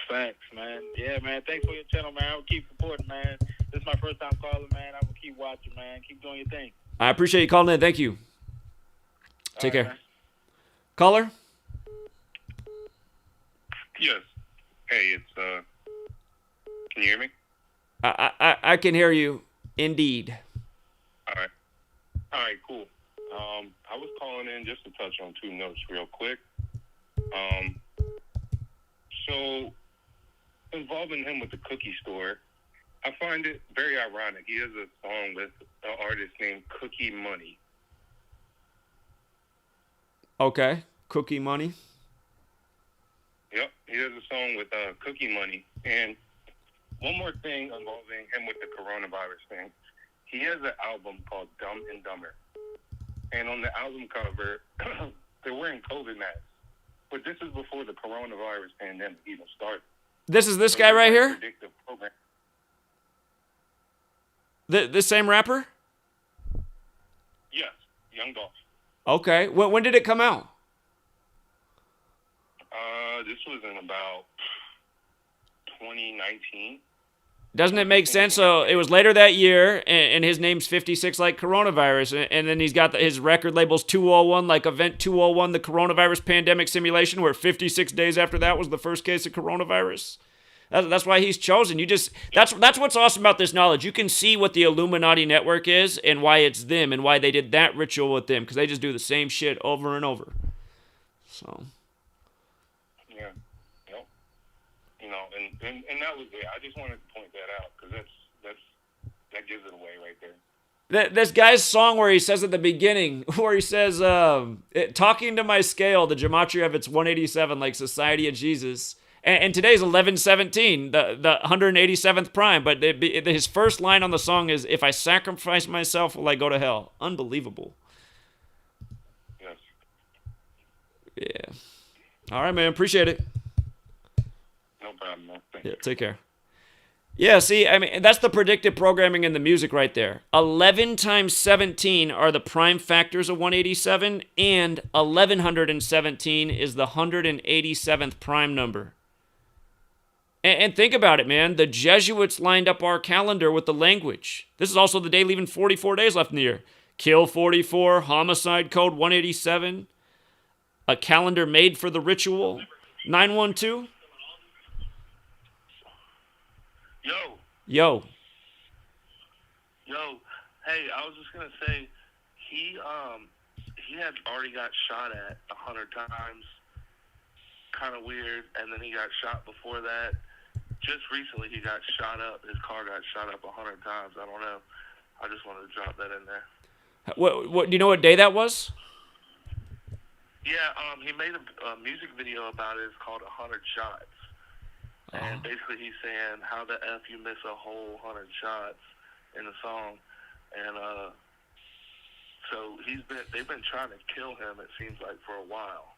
[SPEAKER 2] Facts, man. Yeah, man. Thanks for your channel, man. I'll keep supporting, man. This is my first time calling, man. I'm gonna keep watching, man. Keep doing your thing.
[SPEAKER 1] I appreciate you calling in. Thank you. Take care.
[SPEAKER 2] Man.
[SPEAKER 1] Caller?
[SPEAKER 4] Yes. Hey, it's can you hear me?
[SPEAKER 1] I can hear you. Indeed.
[SPEAKER 4] All right, cool. I was calling in just to touch on two notes real quick. So involving him with the cookie store, I find it very ironic. He has a song with an artist named Cookie Money.
[SPEAKER 1] Okay. Cookie Money.
[SPEAKER 4] Yep, he has a song with Cookie Money. And one more thing involving him with the coronavirus thing. He has an album called Dumb and Dumber. And on the album cover, they're wearing COVID masks. But this is before the coronavirus pandemic even started.
[SPEAKER 1] This is this guy right here?
[SPEAKER 4] Predictive program.
[SPEAKER 1] This same rapper?
[SPEAKER 4] Yes, Young Dolph.
[SPEAKER 1] Okay. When did it come out?
[SPEAKER 4] This was in about 2019.
[SPEAKER 1] Doesn't it make sense? So it was later that year, and his name's 56 like coronavirus, and then he's got his record label's 201 like Event 201, the coronavirus pandemic simulation, where 56 days after that was the first case of coronavirus. That's why he's chosen. That's what's awesome about this knowledge. You can see what the Illuminati network is and why it's them and why they did that ritual with them, because they just do the same shit over and over. So.
[SPEAKER 4] Yeah. Yep. And that was it. I just wanted to point that out because that gives it away right there.
[SPEAKER 1] This guy's song where he says at the beginning, where he says, talking to my scale, the Gematria of it's 187, like Society of Jesus. And today's 11/17, the 187th prime. But his first line on the song is, if I sacrifice myself, will I go to hell? Unbelievable.
[SPEAKER 4] Yes.
[SPEAKER 1] Yeah. All right, man. Appreciate it.
[SPEAKER 4] No problem, man. Thank
[SPEAKER 1] Yeah,
[SPEAKER 4] you.
[SPEAKER 1] take care. Yeah, see, I mean, that's the predictive programming in the music right there. 11 times 17 are the prime factors of 187, and 1117 is the 187th prime number. And think about it, man. The Jesuits lined up our calendar with the language. This is also the day leaving 44 days left in the year. Kill 44, homicide code 187, a calendar made for the ritual 912. Yo.
[SPEAKER 5] Hey, I was just gonna say, he had already got shot at 100 times, kind of weird, and then he got shot before that. Just recently, he got shot up. His car got shot up 100 times. I don't know. I just wanted to drop that in there.
[SPEAKER 1] What do you know what day that was?
[SPEAKER 5] Yeah, he made a music video about it. It's called 100 Shots. And basically he's saying, how the F you miss a whole 100 shots in the song. And so they've been trying to kill him, it seems like, for a while.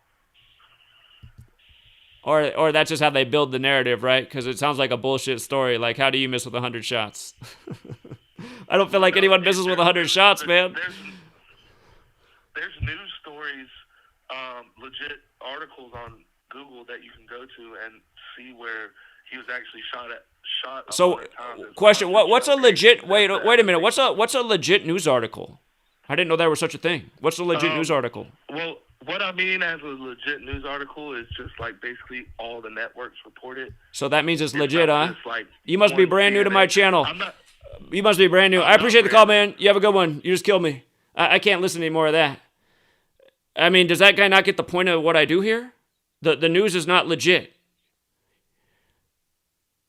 [SPEAKER 1] Or that's just how they build the narrative, right? Because it sounds like a bullshit story. Like, how do you miss with 100 shots? I don't feel like anyone misses with 100 shots, man.
[SPEAKER 5] There's news stories, legit articles on Google that you can go to and see where he was actually shot.
[SPEAKER 1] So, question: what's a legit? Wait a minute. What's a legit news article? I didn't know there was such a thing. What's a legit news article?
[SPEAKER 5] Well, what I mean as a legit news article is just like basically all the networks report it.
[SPEAKER 1] So that means it's legit, huh?
[SPEAKER 5] Like
[SPEAKER 1] you must be brand new to my channel. You must be brand new. I appreciate the call, man. You have a good one. You just killed me. I can't listen to any more of that. I mean, does that guy not get the point of what I do here? The news is not legit.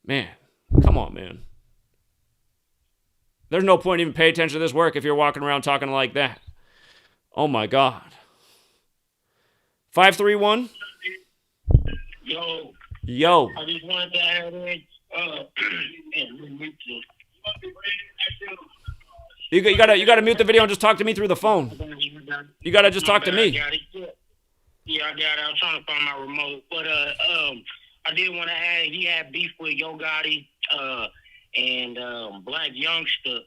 [SPEAKER 1] Man, come on, man. There's no point even paying attention to this work if you're walking around talking like that. Oh, my God. 531? Yo.
[SPEAKER 3] I just wanted to add in,
[SPEAKER 1] You gotta mute the video and just talk to me through the phone. You gotta just talk to me.
[SPEAKER 3] Yeah, I got it. I was trying to find my remote. But I did want to add, he had beef with Yo Gotti and Black Youngster.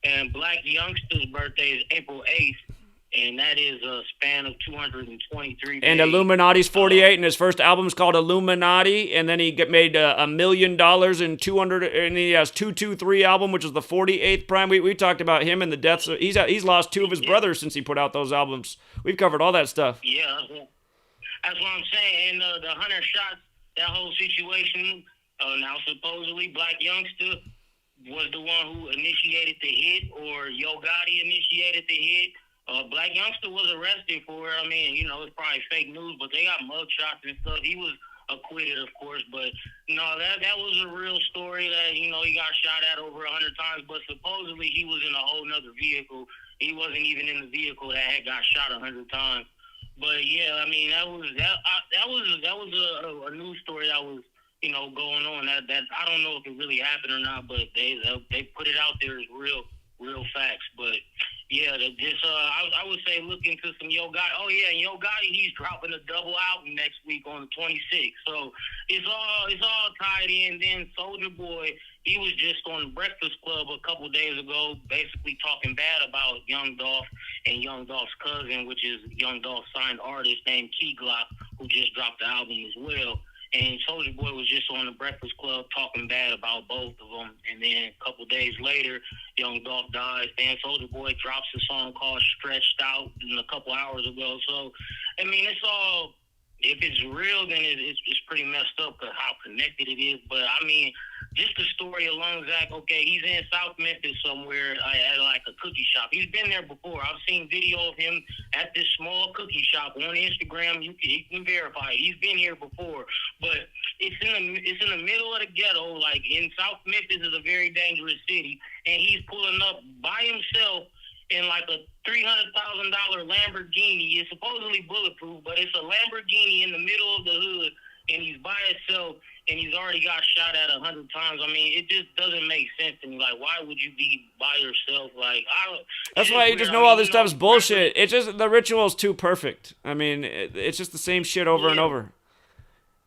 [SPEAKER 3] And Black Youngster's birthday is April 8th. And that is a span of 223 days.
[SPEAKER 1] And Illuminati's 48, and his first album's called Illuminati, and then he made $1 million in 200, and he has 223 album, which is the 48th prime. We talked about him and the deaths. He's lost two of his brothers since he put out those albums. We've covered all that stuff.
[SPEAKER 3] Yeah, that's what I'm saying. And the 100 shots, that whole situation. Now supposedly Black Youngster was the one who initiated the hit, or Yo Gotti initiated the hit. Black Youngster was arrested for it. I mean, it's probably fake news, but they got mug shots and stuff. He was acquitted, of course, but no, that was a real story that, he got shot at over 100 times, but supposedly he was in a whole nother vehicle. He wasn't even in the vehicle that had got shot 100 times. But yeah, I mean, that was a news story that was, going on. That I don't know if it really happened or not, but they put it out there as real facts. But yeah, I would say look into some Yo Gotti. Oh yeah, and Yo Gotti, he's dropping a double album next week on the 26th. So it's all tied in. Then Soulja Boy, he was just on the Breakfast Club a couple days ago, basically talking bad about Young Dolph and Young Dolph's cousin, which is Young Dolph's signed artist named Key Glock, who just dropped the album as well. And Soulja Boy was just on the Breakfast Club talking bad about both of them. And then a couple days later, Young Dolph dies. Then Soulja Boy drops a song called Stretched Out a couple hours ago. So, I mean, it's all, if it's real, then it's pretty messed up because how connected it is. But, I mean, just the story alone, Zach, okay, he's in South Memphis somewhere at like a cookie shop. He's been there before. I've seen video of him at this small cookie shop on Instagram. You can verify it. He's been here before. But it's in the middle of the ghetto. Like, in South Memphis is a very dangerous city. And he's pulling up by himself in like a $300,000 Lamborghini. It's supposedly bulletproof, but it's a Lamborghini in the middle of the hood. And he's by himself, and he's already got shot at 100 times. I mean, it just doesn't make sense to me. Like, why would you be by yourself? Like,
[SPEAKER 1] that's why you just know all this stuff's bullshit. It's just the ritual's too perfect. I mean, it's just the same shit over and over.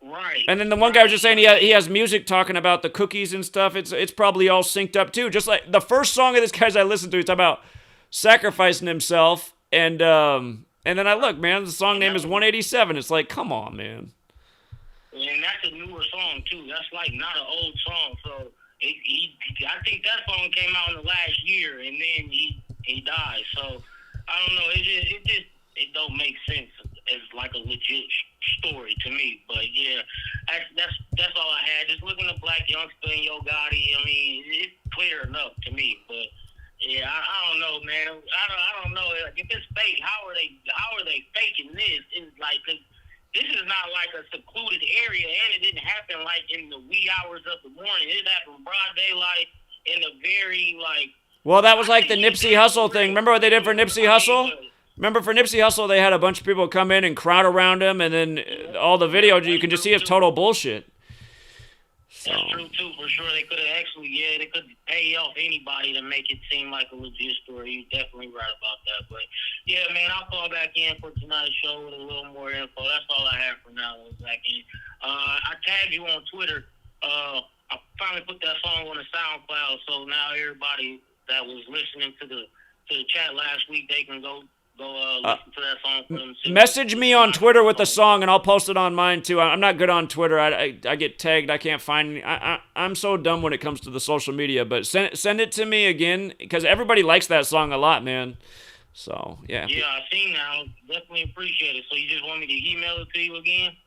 [SPEAKER 3] Right.
[SPEAKER 1] And then the one guy was just saying he has music talking about the cookies and stuff. It's probably all synced up too. Just like the first song of this guy's I listened to, he's talking about sacrificing himself, and then I look, man, the song name is 187. It's like, come on, man.
[SPEAKER 3] And that's a newer song too. That's like not an old song. So I think that song came out in the last year, and then he died. So I don't know. It don't make sense as like a legit story to me. But yeah, that's all I had. Just looking at Black Youngster and Yo Gotti. I mean, it's clear enough to me. But yeah, I don't know, man. I don't know. Like, if it's fake, how are they faking this? It's like, 'cause this is not like a secluded area, and it didn't happen like in the wee hours of the morning. It happened broad daylight in a very like.
[SPEAKER 1] Well, that was like the Nipsey Hussle thing. Remember what they did for Nipsey Hussle? Remember for Nipsey Hussle, they had a bunch of people come in and crowd around him, and then all the video you can just see is total bullshit. So.
[SPEAKER 3] That's true too, for sure. They could have they could pay off anybody to make it seem like a legit story. You're definitely right about that. But yeah, man, I'll call back in for tonight's show with a little more info. That's all I have for now. Back in. I tagged you on Twitter. I finally put that song on the SoundCloud, so now everybody that was listening to the chat last week, they can go listen to that song for themselves.
[SPEAKER 1] Message me on Twitter with the song, and I'll post it on mine too. I'm not good on Twitter. I get tagged. I can't find any. I'm so dumb when it comes to the social media. But send it to me again, because everybody likes that song a lot, man. So yeah.
[SPEAKER 3] Yeah, I seen that. I definitely appreciate it. So you just want me to email it to you again?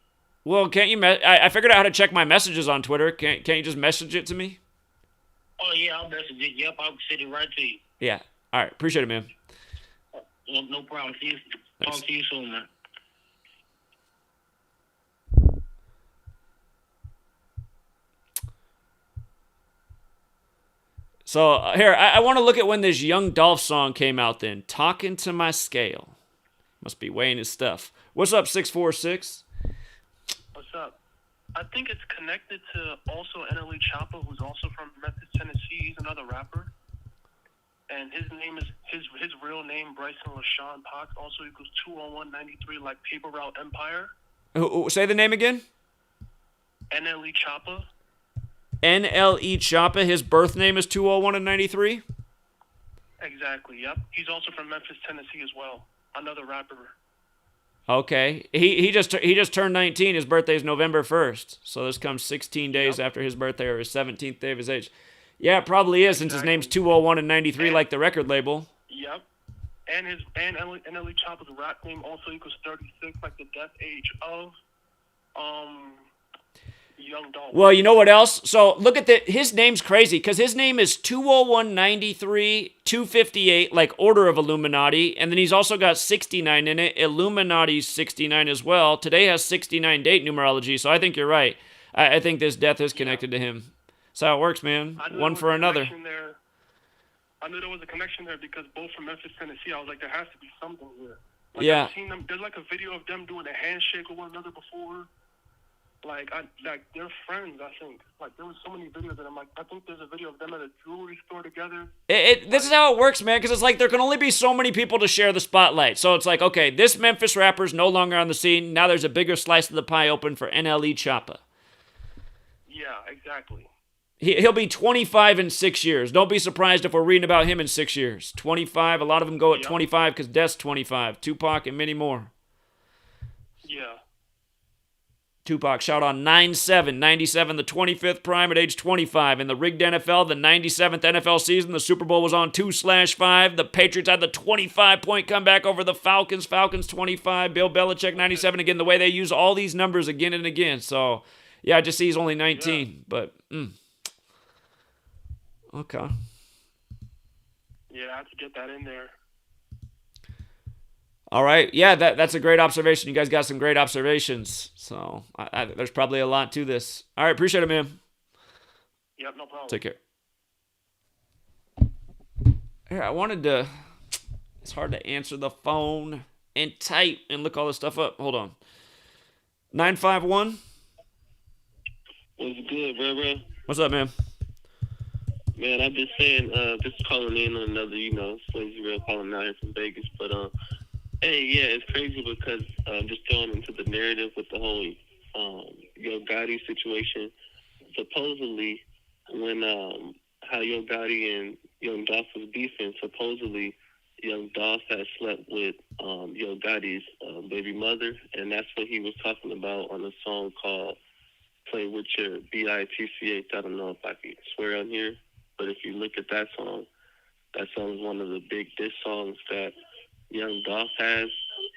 [SPEAKER 1] Well, can't you? I figured out how to check my messages on Twitter. Can't you just message it to me?
[SPEAKER 3] Oh yeah, I'll message it. Yep, I'll send it right to you.
[SPEAKER 1] Yeah. All right. Appreciate it, man.
[SPEAKER 3] No problem. Talk to you soon, man.
[SPEAKER 1] So here, I want to look at when this Young Dolph song came out then. Talking to My Scale. Must be weighing his stuff. What's up, 646?
[SPEAKER 5] What's up? I think it's connected to also NLE Choppa, who's also from Memphis, Tennessee. He's another rapper. And his name is his real name, Bryson LaShawn Potts, also equals 20193, like Paper Route Empire.
[SPEAKER 1] Say the name again.
[SPEAKER 5] NLE Choppa.
[SPEAKER 1] NLE Choppa. His birth name is 201 and 93.
[SPEAKER 5] Exactly. Yep. He's also from Memphis, Tennessee as well. Another rapper.
[SPEAKER 1] Okay. He just turned 19. His birthday is November 1st. So this comes 16 days after his birthday, or his 17th day of his age. Yeah, it probably is, since his name's 201 and 93, like the record label.
[SPEAKER 5] Yep. And NLE Choppa's rap name also equals 36, like the death age of Young Dolph.
[SPEAKER 1] Well, you know what else? So look at his name's crazy, because his name is 20193 258, like order of Illuminati, and then he's also got 69 in it. Illuminati's 69 as well. Today has 69 date numerology, so I think you're right. I think this death is connected to him. That's how it works, man. One for another.
[SPEAKER 5] I knew there was a connection there because both from Memphis, Tennessee. I was like, there has to be something here. Like,
[SPEAKER 1] yeah.
[SPEAKER 5] I've seen them. There's like a video of them doing a handshake with one another before. Like they're friends, I think. Like, there was so many videos that I'm like, I think there's a video of them at a jewelry store together.
[SPEAKER 1] This is how it works, man, because it's like there can only be so many people to share the spotlight. So it's like, okay, this Memphis rapper's no longer on the scene. Now there's a bigger slice of the pie open for NLE Choppa.
[SPEAKER 5] Yeah, exactly.
[SPEAKER 1] He'll be 25 in 6 years. Don't be surprised if we're reading about him in 6 years. 25, a lot of them go at 25 because Death's 25. Tupac and many more.
[SPEAKER 5] Yeah.
[SPEAKER 1] Tupac shot on 9/7, 97, the 25th prime at age 25. In the rigged NFL, the 97th NFL season, the Super Bowl was on 2/5. The Patriots had the 25-point comeback over the Falcons. Falcons 25, Bill Belichick 97. Again, the way they use all these numbers again and again. So, yeah, I just see he's only 19, but... Okay.
[SPEAKER 5] Yeah, I have to get that in there.
[SPEAKER 1] All right. Yeah, that's a great observation. You guys got some great observations. So there's probably a lot to this. All right. Appreciate it, man.
[SPEAKER 5] Yep, no problem.
[SPEAKER 1] Take care. Here, I wanted to... It's hard to answer the phone and type and look all this stuff up. Hold on. 951?
[SPEAKER 6] What's good, bro?
[SPEAKER 1] What's up, man?
[SPEAKER 6] Man, I've been saying, just calling in on another, Slazy Real calling out here from Vegas. But, hey, yeah, it's crazy because just throwing into the narrative with the whole, Yo Gotti situation. Supposedly, when how Yo Gotti and Young Dolph was beefing, supposedly Young Dolph had slept with Yo Gotti's baby mother, and that's what he was talking about on a song called "Play with Your Bitch." I don't know if I can swear on here, but if you look at that song is one of the big diss songs that Young Dolph has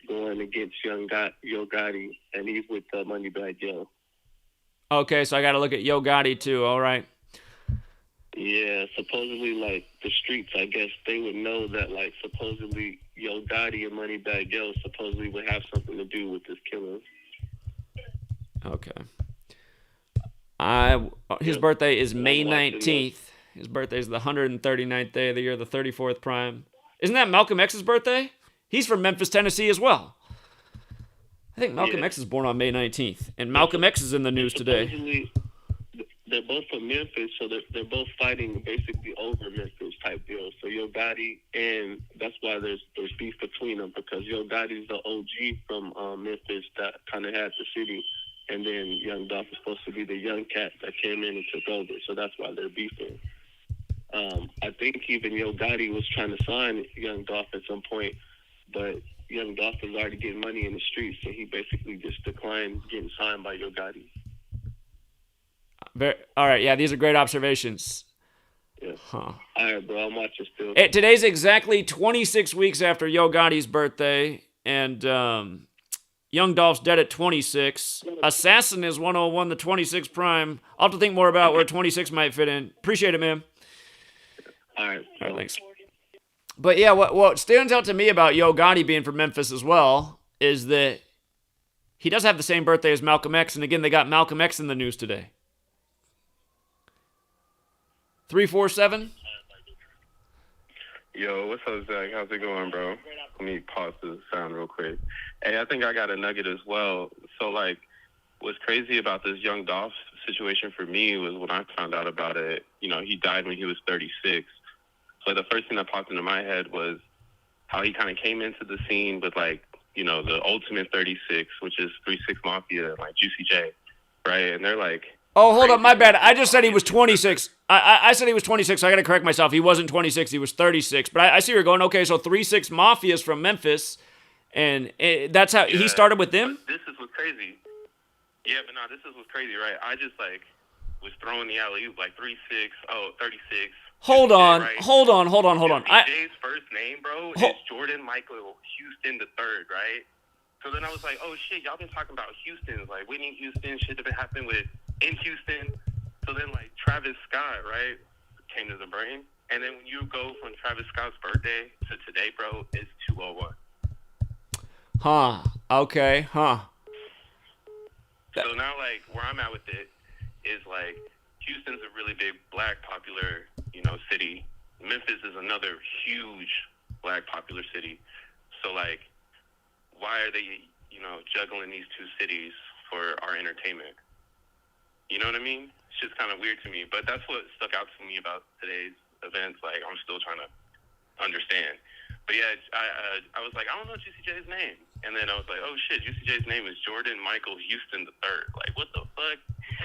[SPEAKER 6] going against Yo Gotti, and he's with Moneybagg Yo.
[SPEAKER 1] Okay, so I got to look at Yo Gotti too. All right.
[SPEAKER 6] Yeah, supposedly, like, the streets, I guess, they would know that, like, supposedly Yo Gotti and Moneybagg Yo supposedly would have something to do with this killing.
[SPEAKER 1] Okay. His birthday is May 19th. His birthday is the 139th day of the year, the 34th prime. Isn't that Malcolm X's birthday? He's from Memphis, Tennessee as well. I think Malcolm X is born on May 19th, and Malcolm X is in the news today.
[SPEAKER 6] They're both from Memphis, so they're both fighting basically over Memphis type deal. So Yo Gotti, and that's why there's beef between them, because Yo Gotti's the OG from Memphis that kind of had the city, and then Young Dolph is supposed to be the young cat that came in and took over. So that's why they're beefing. I think even Yo Gotti was trying to sign Young Dolph at some point, but Young Dolph was already getting money in the streets, so he basically just declined getting signed by Yo Gotti.
[SPEAKER 1] All right, yeah, these are great observations.
[SPEAKER 6] Yeah. Huh. All right, bro, I'm watching still.
[SPEAKER 1] Today's exactly 26 weeks after Yo Gotti's birthday, and Young Dolph's dead at 26. Assassin is 101, the 26 prime. I'll have to think more about where 26 might fit in. Appreciate it, man.
[SPEAKER 6] All right,
[SPEAKER 1] thanks. But yeah, what stands out to me about Yo Gotti being from Memphis as well is that he does have the same birthday as Malcolm X, and again, they got Malcolm X in the news today. 347.
[SPEAKER 4] Yo, what's up, Zach? How's it going, bro? Let me pause the sound real quick. Hey, I think I got a nugget as well. So, like, what's crazy about this Young Dolph situation for me was when I found out about it, he died when he was 36. So the first thing that popped into my head was how he kind of came into the scene with, like, the ultimate 36, which is 3-6 Mafia, like Juicy J, right? And they're like...
[SPEAKER 1] Oh, hold up, my bad. I just said he was 26. I said he was 26, so I got to correct myself. He wasn't 26, he was 36. But I see where you're going. Okay, so 3-6 Mafia is from Memphis, and that's how he started with them?
[SPEAKER 4] This is what's crazy. Yeah, but no, this is what's crazy, right? I just, like, was throwing the alley-oop, like 3-6, 36.
[SPEAKER 1] Hold on.
[SPEAKER 4] Jay's first name, bro, is Jordan Michael Houston III, right? So then I was like, oh, shit, y'all been talking about Houston's, like, Whitney Houston, shit that been happening in Houston. So then, like, Travis Scott, right, came to the brain. And then when you go from Travis Scott's birthday to today, bro, it's 201.
[SPEAKER 1] Huh. Okay. Huh.
[SPEAKER 4] So now, like, where I'm at with it is, like, Houston's a really big black popular, city. Memphis is another huge black popular city. So, like, why are they, juggling these two cities for our entertainment? You know what I mean? It's just kind of weird to me. But that's what stuck out to me about today's events. Like, I'm still trying to understand. But yeah, I was like, I don't know Juicy J's name. And then I was like, oh shit, Juicy J's name is Jordan Michael Houston III. Like, what the fuck?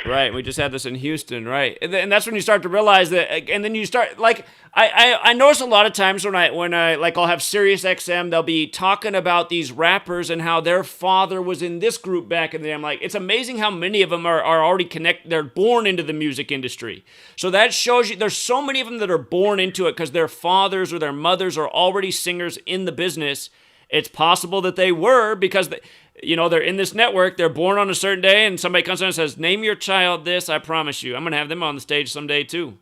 [SPEAKER 1] Right, we just had this in Houston, right? And that's when you start to realize that, and then you start, like, I notice a lot of times when I like, I'll have Sirius XM, they'll be talking about these rappers and how their father was in this group back in the day. I'm like, it's amazing how many of them are already connected, they're born into the music industry. So that shows you, there's so many of them that are born into it because their fathers or their mothers are already singers in the business. It's possible that they were because, they're in this network, they're born on a certain day, and somebody comes in and says, name your child this, I promise you. I'm going to have them on the stage someday, too.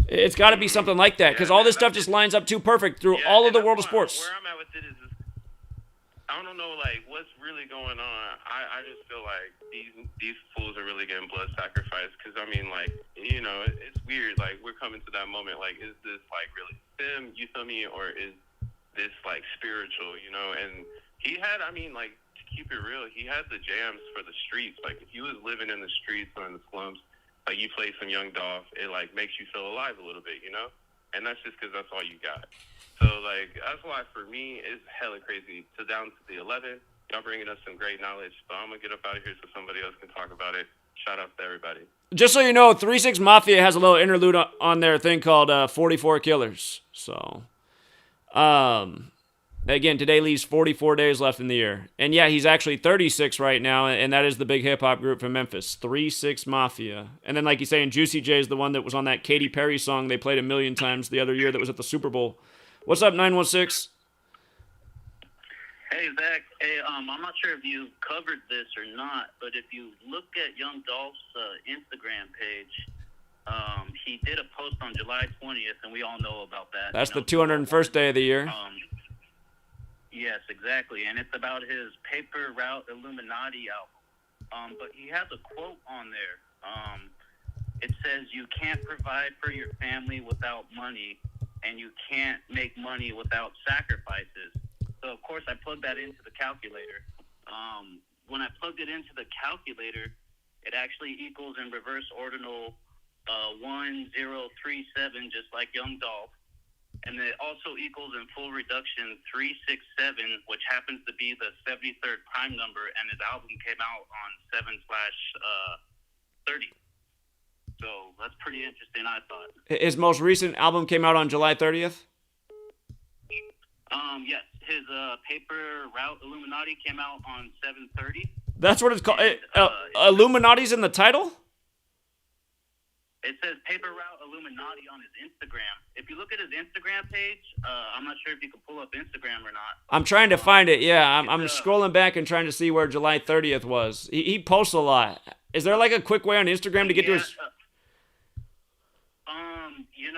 [SPEAKER 1] It's got to be something like that, because all this stuff just lines up too perfect through all of the world of sports.
[SPEAKER 4] Where I'm at with it is I don't know, like, what's really going on. I just feel like these fools are really getting blood sacrificed, because, I mean, like, it's weird. Like, we're coming to that moment, like, is this, like, really them, you feel me, or is this, like, spiritual, and he had, I mean, like, to keep it real, he had the jams for the streets. Like, if you was living in the streets or in the slums, like, you play some Young Dolph, it, like, makes you feel alive a little bit, and that's just because that's all you got. So, like, that's why, for me, it's hella crazy. So, down to the 11, Y'all bringing us some great knowledge. But I'm going to get up out of here so somebody else can talk about it. Shout out to everybody.
[SPEAKER 1] Just so you know, 3-6 Mafia has a little interlude on their thing called 44 Killers. So, again, today leaves 44 days left in the year. And yeah, he's actually 36 right now, and that is the big hip-hop group from Memphis, 3-6 Mafia. And then, like you're saying, Juicy J is the one that was on that Katy Perry song they played a million times the other year that was at the Super Bowl. What's up, 916?
[SPEAKER 7] Hey, Zach. Hey, I'm not sure if you covered this or not, but if you look at Young Dolph's Instagram page, he did a post on July 20th, and we all know about that.
[SPEAKER 1] That's the 201st day of the year.
[SPEAKER 7] Yes, exactly, and it's about his Paper Route Illuminati album. But he has a quote on there. It says, "You can't provide for your family without money, and you can't make money without sacrifices." So, of course, I plugged that into the calculator. When I plugged it into the calculator, it actually equals in reverse ordinal 1037, just like Young Dolph. And it also equals in full reduction 367, which happens to be the 73rd prime number, and his album came out on 7/30. So that's pretty interesting, I thought.
[SPEAKER 1] His most recent album came out on July 30th?
[SPEAKER 7] Yes, his Paper Route Illuminati came out on 7/30.
[SPEAKER 1] That's what it's called. Illuminati's in the title?
[SPEAKER 7] It says Paper Route Illuminati on his Instagram. If you look at his Instagram page, I'm not sure if you can pull up Instagram or not.
[SPEAKER 1] I'm trying to find it, yeah. I'm scrolling back and trying to see where July 30th was. He posts a lot. Is there like a quick way on Instagram to get to his...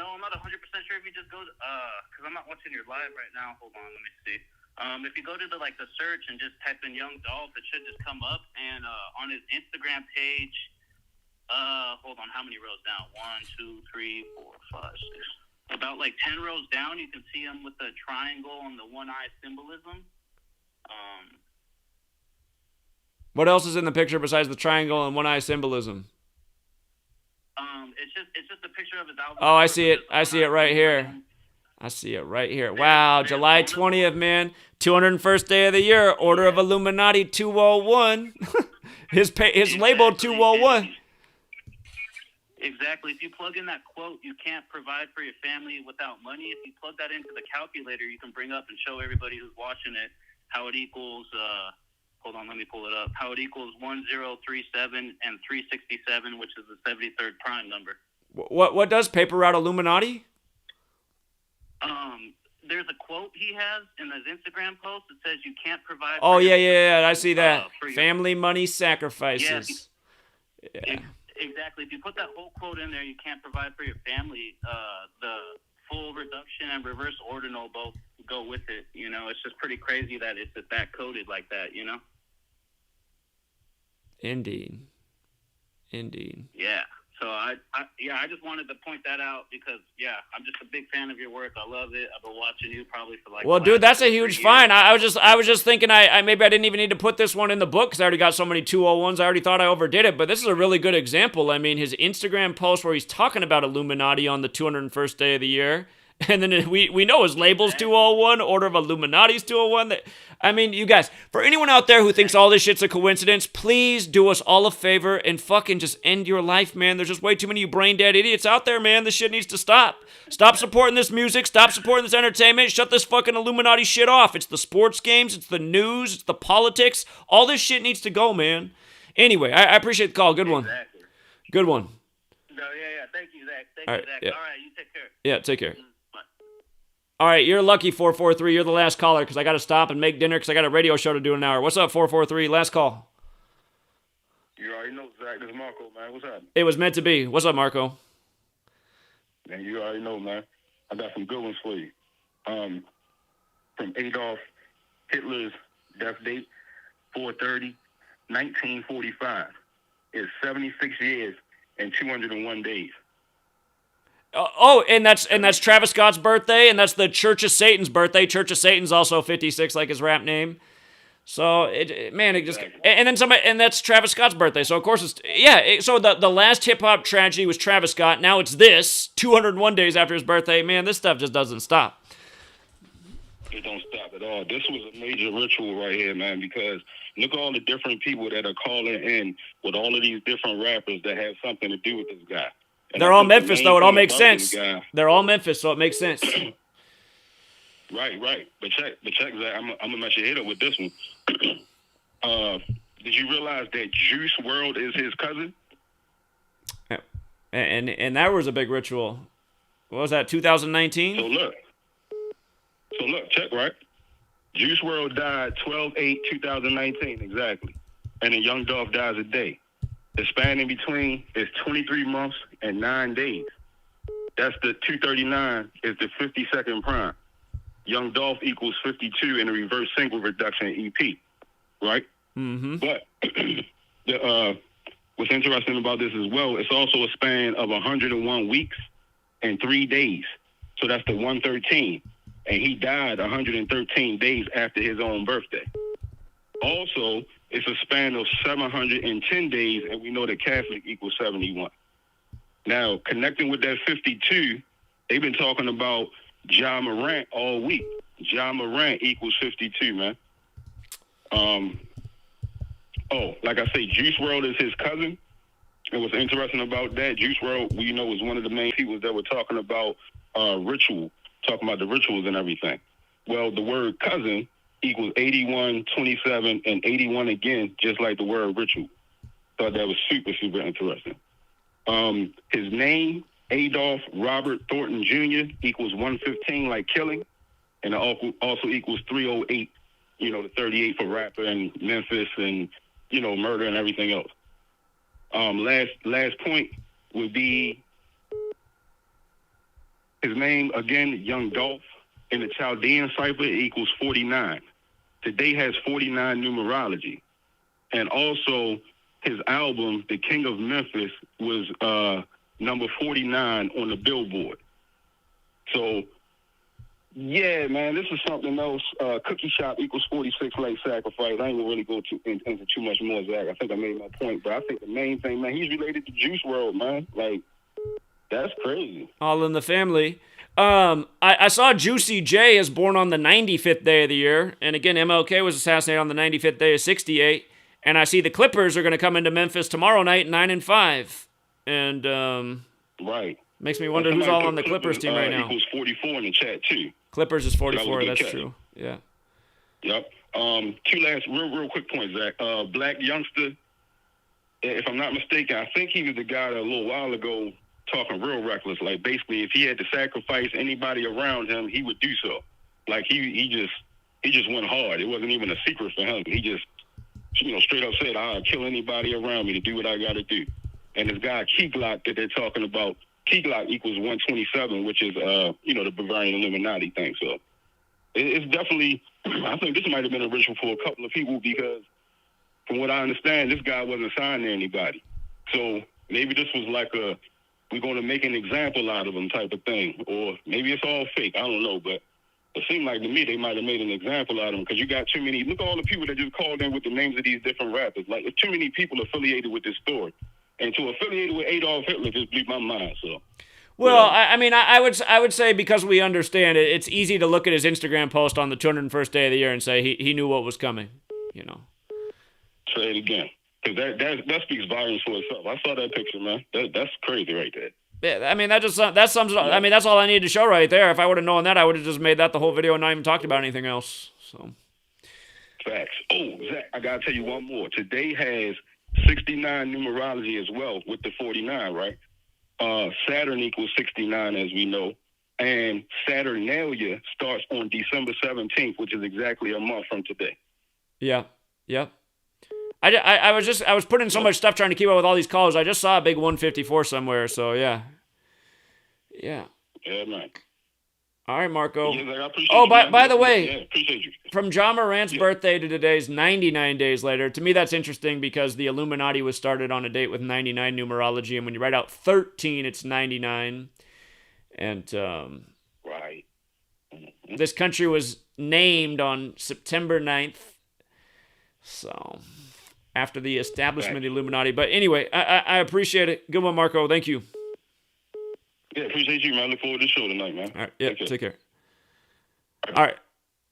[SPEAKER 7] I'm not 100% sure if you just go to, because I'm not watching your live right now. Hold on, let me see. If you go to the search and just type in Young Dolph, it should just come up. And on his Instagram page, hold on, how many rows down? 1, 2, 3, 4, 5, 6. About 10 rows down, you can see him with the triangle and the one-eye symbolism.
[SPEAKER 1] What else is in the picture besides the triangle and one-eye symbolism?
[SPEAKER 7] It's just a picture of his album.
[SPEAKER 1] Oh, I see it. I see it right here. I see it right here. Wow, July 20th, man. 201st day of the year. Order of Illuminati 201. his label 201.
[SPEAKER 7] Exactly. If you plug in that quote, "You can't provide for your family without money," if you plug that into the calculator, you can bring up and show everybody who's watching it how it equals, hold on, let me pull it up, how it equals 1037 and 367, which is the 73rd prime number.
[SPEAKER 1] What does Paper Route Illuminati?
[SPEAKER 7] There's a quote he has in his Instagram post that says, "You can't provide."
[SPEAKER 1] Oh, yeah, I see that. Family money sacrifices.
[SPEAKER 7] Yeah. Exactly. If you put that whole quote in there, "You can't provide for your family," the full reduction and reverse ordinal both go with it. It's just pretty crazy that it's that coded like that.
[SPEAKER 1] Indeed.
[SPEAKER 7] Yeah. So I just wanted to point that out because I'm just a big fan of your work. I love it. I've been watching you probably for
[SPEAKER 1] Well, dude, that's a huge find. I was just thinking maybe I didn't even need to put this one in the book because I already got so many 201s. I already thought I overdid it, but this is a really good example. I mean, his Instagram post where he's talking about Illuminati on the 201st day of the year. And then we know his label's 201, Order of Illuminati's 201. I mean, you guys, for anyone out there who thinks all this shit's a coincidence, please do us all a favor and fucking just end your life, man. There's just way too many you brain-dead idiots out there, man. This shit needs to stop. Stop supporting this music. Stop supporting this entertainment. Shut this fucking Illuminati shit off. It's the sports games. It's the news. It's the politics. All this shit needs to go, man. Anyway, I appreciate the call. Good one.
[SPEAKER 7] Exactly.
[SPEAKER 1] Good one.
[SPEAKER 7] No, yeah. Thank you, Zach.
[SPEAKER 1] All right,
[SPEAKER 7] Zach.
[SPEAKER 1] yeah.
[SPEAKER 7] All right, you take care.
[SPEAKER 1] Yeah, take care. All right, you're lucky, 443. You're the last caller because I got to stop and make dinner because I got a radio show to do in an hour. What's up, 443? Last call.
[SPEAKER 4] You already know, Zach. This is Marco, man. What's up?
[SPEAKER 1] It was meant to be. What's up, Marco?
[SPEAKER 4] Man, you already know, man. I got some good ones for you. From Adolf Hitler's death date, 4/30/1945. It's 76 years and 201 days.
[SPEAKER 1] And that's Travis Scott's birthday, and that's the Church of Satan's birthday. Church of Satan's also 56, like his rap name. So and then somebody, and that's Travis Scott's birthday. So of course so the last hip hop tragedy was Travis Scott. Now it's this 201 days after his birthday. Man, this stuff just doesn't stop.
[SPEAKER 4] It don't stop at all. This was a major ritual right here, man, because look at all the different people that are calling in with all of these different rappers that have something to do with this guy. And
[SPEAKER 1] They're
[SPEAKER 4] I
[SPEAKER 1] all
[SPEAKER 4] think the
[SPEAKER 1] Memphis,
[SPEAKER 4] main
[SPEAKER 1] though. It all
[SPEAKER 4] thing
[SPEAKER 1] makes
[SPEAKER 4] about this
[SPEAKER 1] sense.
[SPEAKER 4] guy-
[SPEAKER 1] They're all Memphis, so it makes sense.
[SPEAKER 4] Right. But check, Zach. I'm gonna let you hit it with this one. Did you realize that Juice WRLD is his cousin?
[SPEAKER 1] And that was a big ritual. What was that, 2019?
[SPEAKER 4] So look, check, right? Juice WRLD died 12/8/2019, exactly. And then Young Dolph dies a day. The span in between is 23 months and 9 days. That's the 239 is the 52nd prime. Young Dolph equals 52 in a reverse single reduction EP, right?
[SPEAKER 1] Mm-hmm.
[SPEAKER 4] But what's interesting about this as well, it's also a span of 101 weeks and 3 days. So that's the 113. And he died 113 days after his own birthday. Also, it's a span of 710 days, and we know that Catholic equals 71. Now, connecting with that 52, they've been talking about Ja Morant all week. Ja Morant equals 52, man. Like I say, Juice WRLD is his cousin. And what's interesting about that, Juice WRLD, we know, was one of the main people that were talking about ritual, talking about the rituals and everything. Well, the word cousin equals 81, 27, and 81 again, just like the word ritual. Thought that was super, super interesting. His name, Adolph Robert Thornton Jr., equals 115, like killing, and it also equals 308, the 38 for rapper and Memphis and, murder and everything else. Last point would be his name, again, Young Dolph. In the Chaldean cipher, it equals 49. Today has 49 numerology. And also, his album, The King of Memphis, was number 49 on the Billboard. So, yeah, man, this is something else. Cookie Shop equals 46 like sacrifice. I ain't gonna really go into too much more, Zach. I think I made my point. But I think the main thing, man, he's related to Juice WRLD, man. Like, that's crazy.
[SPEAKER 1] All in the family. I saw Juicy J is born on the 95th day of the year. And again, MLK was assassinated on the 95th day of 68. And I see the Clippers are going to come into Memphis tomorrow night, 9-5. And
[SPEAKER 4] right.
[SPEAKER 1] Makes me wonder who's all on the Clippers team right now.
[SPEAKER 4] Equals 44 in the chat, too.
[SPEAKER 1] Clippers is 44, that's
[SPEAKER 4] catch.
[SPEAKER 1] true. Yeah.
[SPEAKER 4] Yep. Two last real quick points, Zach. Black youngster, if I'm not mistaken, I think he was the guy that a little while ago talking real reckless. Like, basically, if he had to sacrifice anybody around him, he would do so. Like, he just went hard. It wasn't even a secret for him. He just, straight up said, I'll kill anybody around me to do what I got to do. And this guy, Key Glock, that they're talking about, Key Glock equals 127, which is, the Bavarian Illuminati thing. So it's definitely, I think this might have been a ritual for a couple of people because from what I understand, this guy wasn't signed to anybody. So maybe this was like we're going to make an example out of him type of thing. Or maybe it's all fake. I don't know. But it seemed like to me they might have made an example out of him because you got too many. Look at all the people that just called in with the names of these different rappers. Like, there's too many people affiliated with this story. And to affiliate with Adolf Hitler just blew my mind. So,
[SPEAKER 1] well, I mean, I would say because we understand it, it's easy to look at his Instagram post on the 201st day of the year and say he knew what was coming.
[SPEAKER 4] Say it again, because that speaks volumes for itself. I saw that picture, man. That's crazy right there.
[SPEAKER 1] Yeah, I mean that sums it up. I mean that's all I needed to show right there. If I would have known that, I would have just made that the whole video and not even talked about anything else. So.
[SPEAKER 4] Facts. Oh, Zach, I gotta tell you one more. Today has 69 numerology as well with the 49, right? Saturn equals 69, as we know. And Saturnalia starts on December 17th, which is exactly a month from today.
[SPEAKER 1] Yeah. I was putting in so much stuff trying to keep up with all these calls. I just saw a big 154 somewhere, so yeah.
[SPEAKER 4] Yeah, man.
[SPEAKER 1] All right, Marco.
[SPEAKER 4] Yeah, I appreciate you,
[SPEAKER 1] by the way,
[SPEAKER 4] yeah, appreciate you.
[SPEAKER 1] From Ja Morant's birthday to today's 99 days later, to me that's interesting because the Illuminati was started on a date with 99 numerology, and when you write out 13, it's 99. And
[SPEAKER 4] right.
[SPEAKER 1] This country was named on September 9th. So, after the establishment of the Illuminati. But anyway, I appreciate it. Good one, Marco. Thank you.
[SPEAKER 4] Yeah, appreciate you, man. I look forward to the show tonight, man.
[SPEAKER 1] All right. Yeah, take care. All right.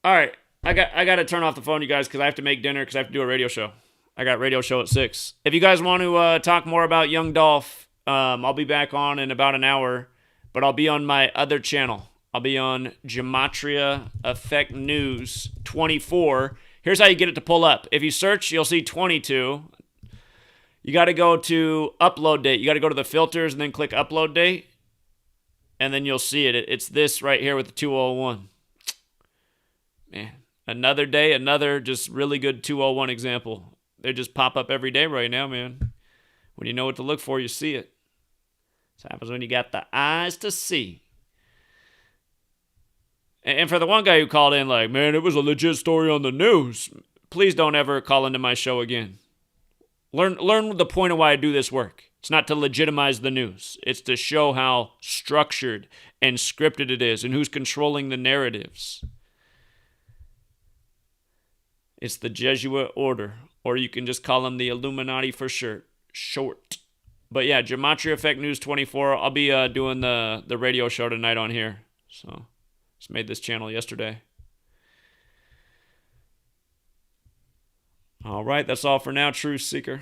[SPEAKER 1] All right. I got to turn off the phone, you guys, because I have to make dinner because I have to do a radio show. I got a radio show at 6. If you guys want to talk more about young Dolph, I'll be back on in about an hour, but I'll be on my other channel. I'll be on GematriaEffectNews 24. Here's how you get it to pull up. If you search, you'll see 22. You got to go to upload date. You got to go to the filters and then click upload date, and then you'll see it. It's this right here with the 201. Man, another day, another just really good 201 example. They just pop up every day right now, man. When you know what to look for, you see it. This happens when you got the eyes to see. And for the one guy who called in like, man, it was a legit story on the news, please don't ever call into my show again. Learn the point of why I do this work. It's not to legitimize the news. It's to show how structured and scripted it is and who's controlling the narratives. It's the Jesuit order, or you can just call them the Illuminati for short. But yeah, GematriaEffectNews 24. I'll be doing the radio show tonight on here. So just made this channel yesterday. All right, that's all for now, Truth Seeker.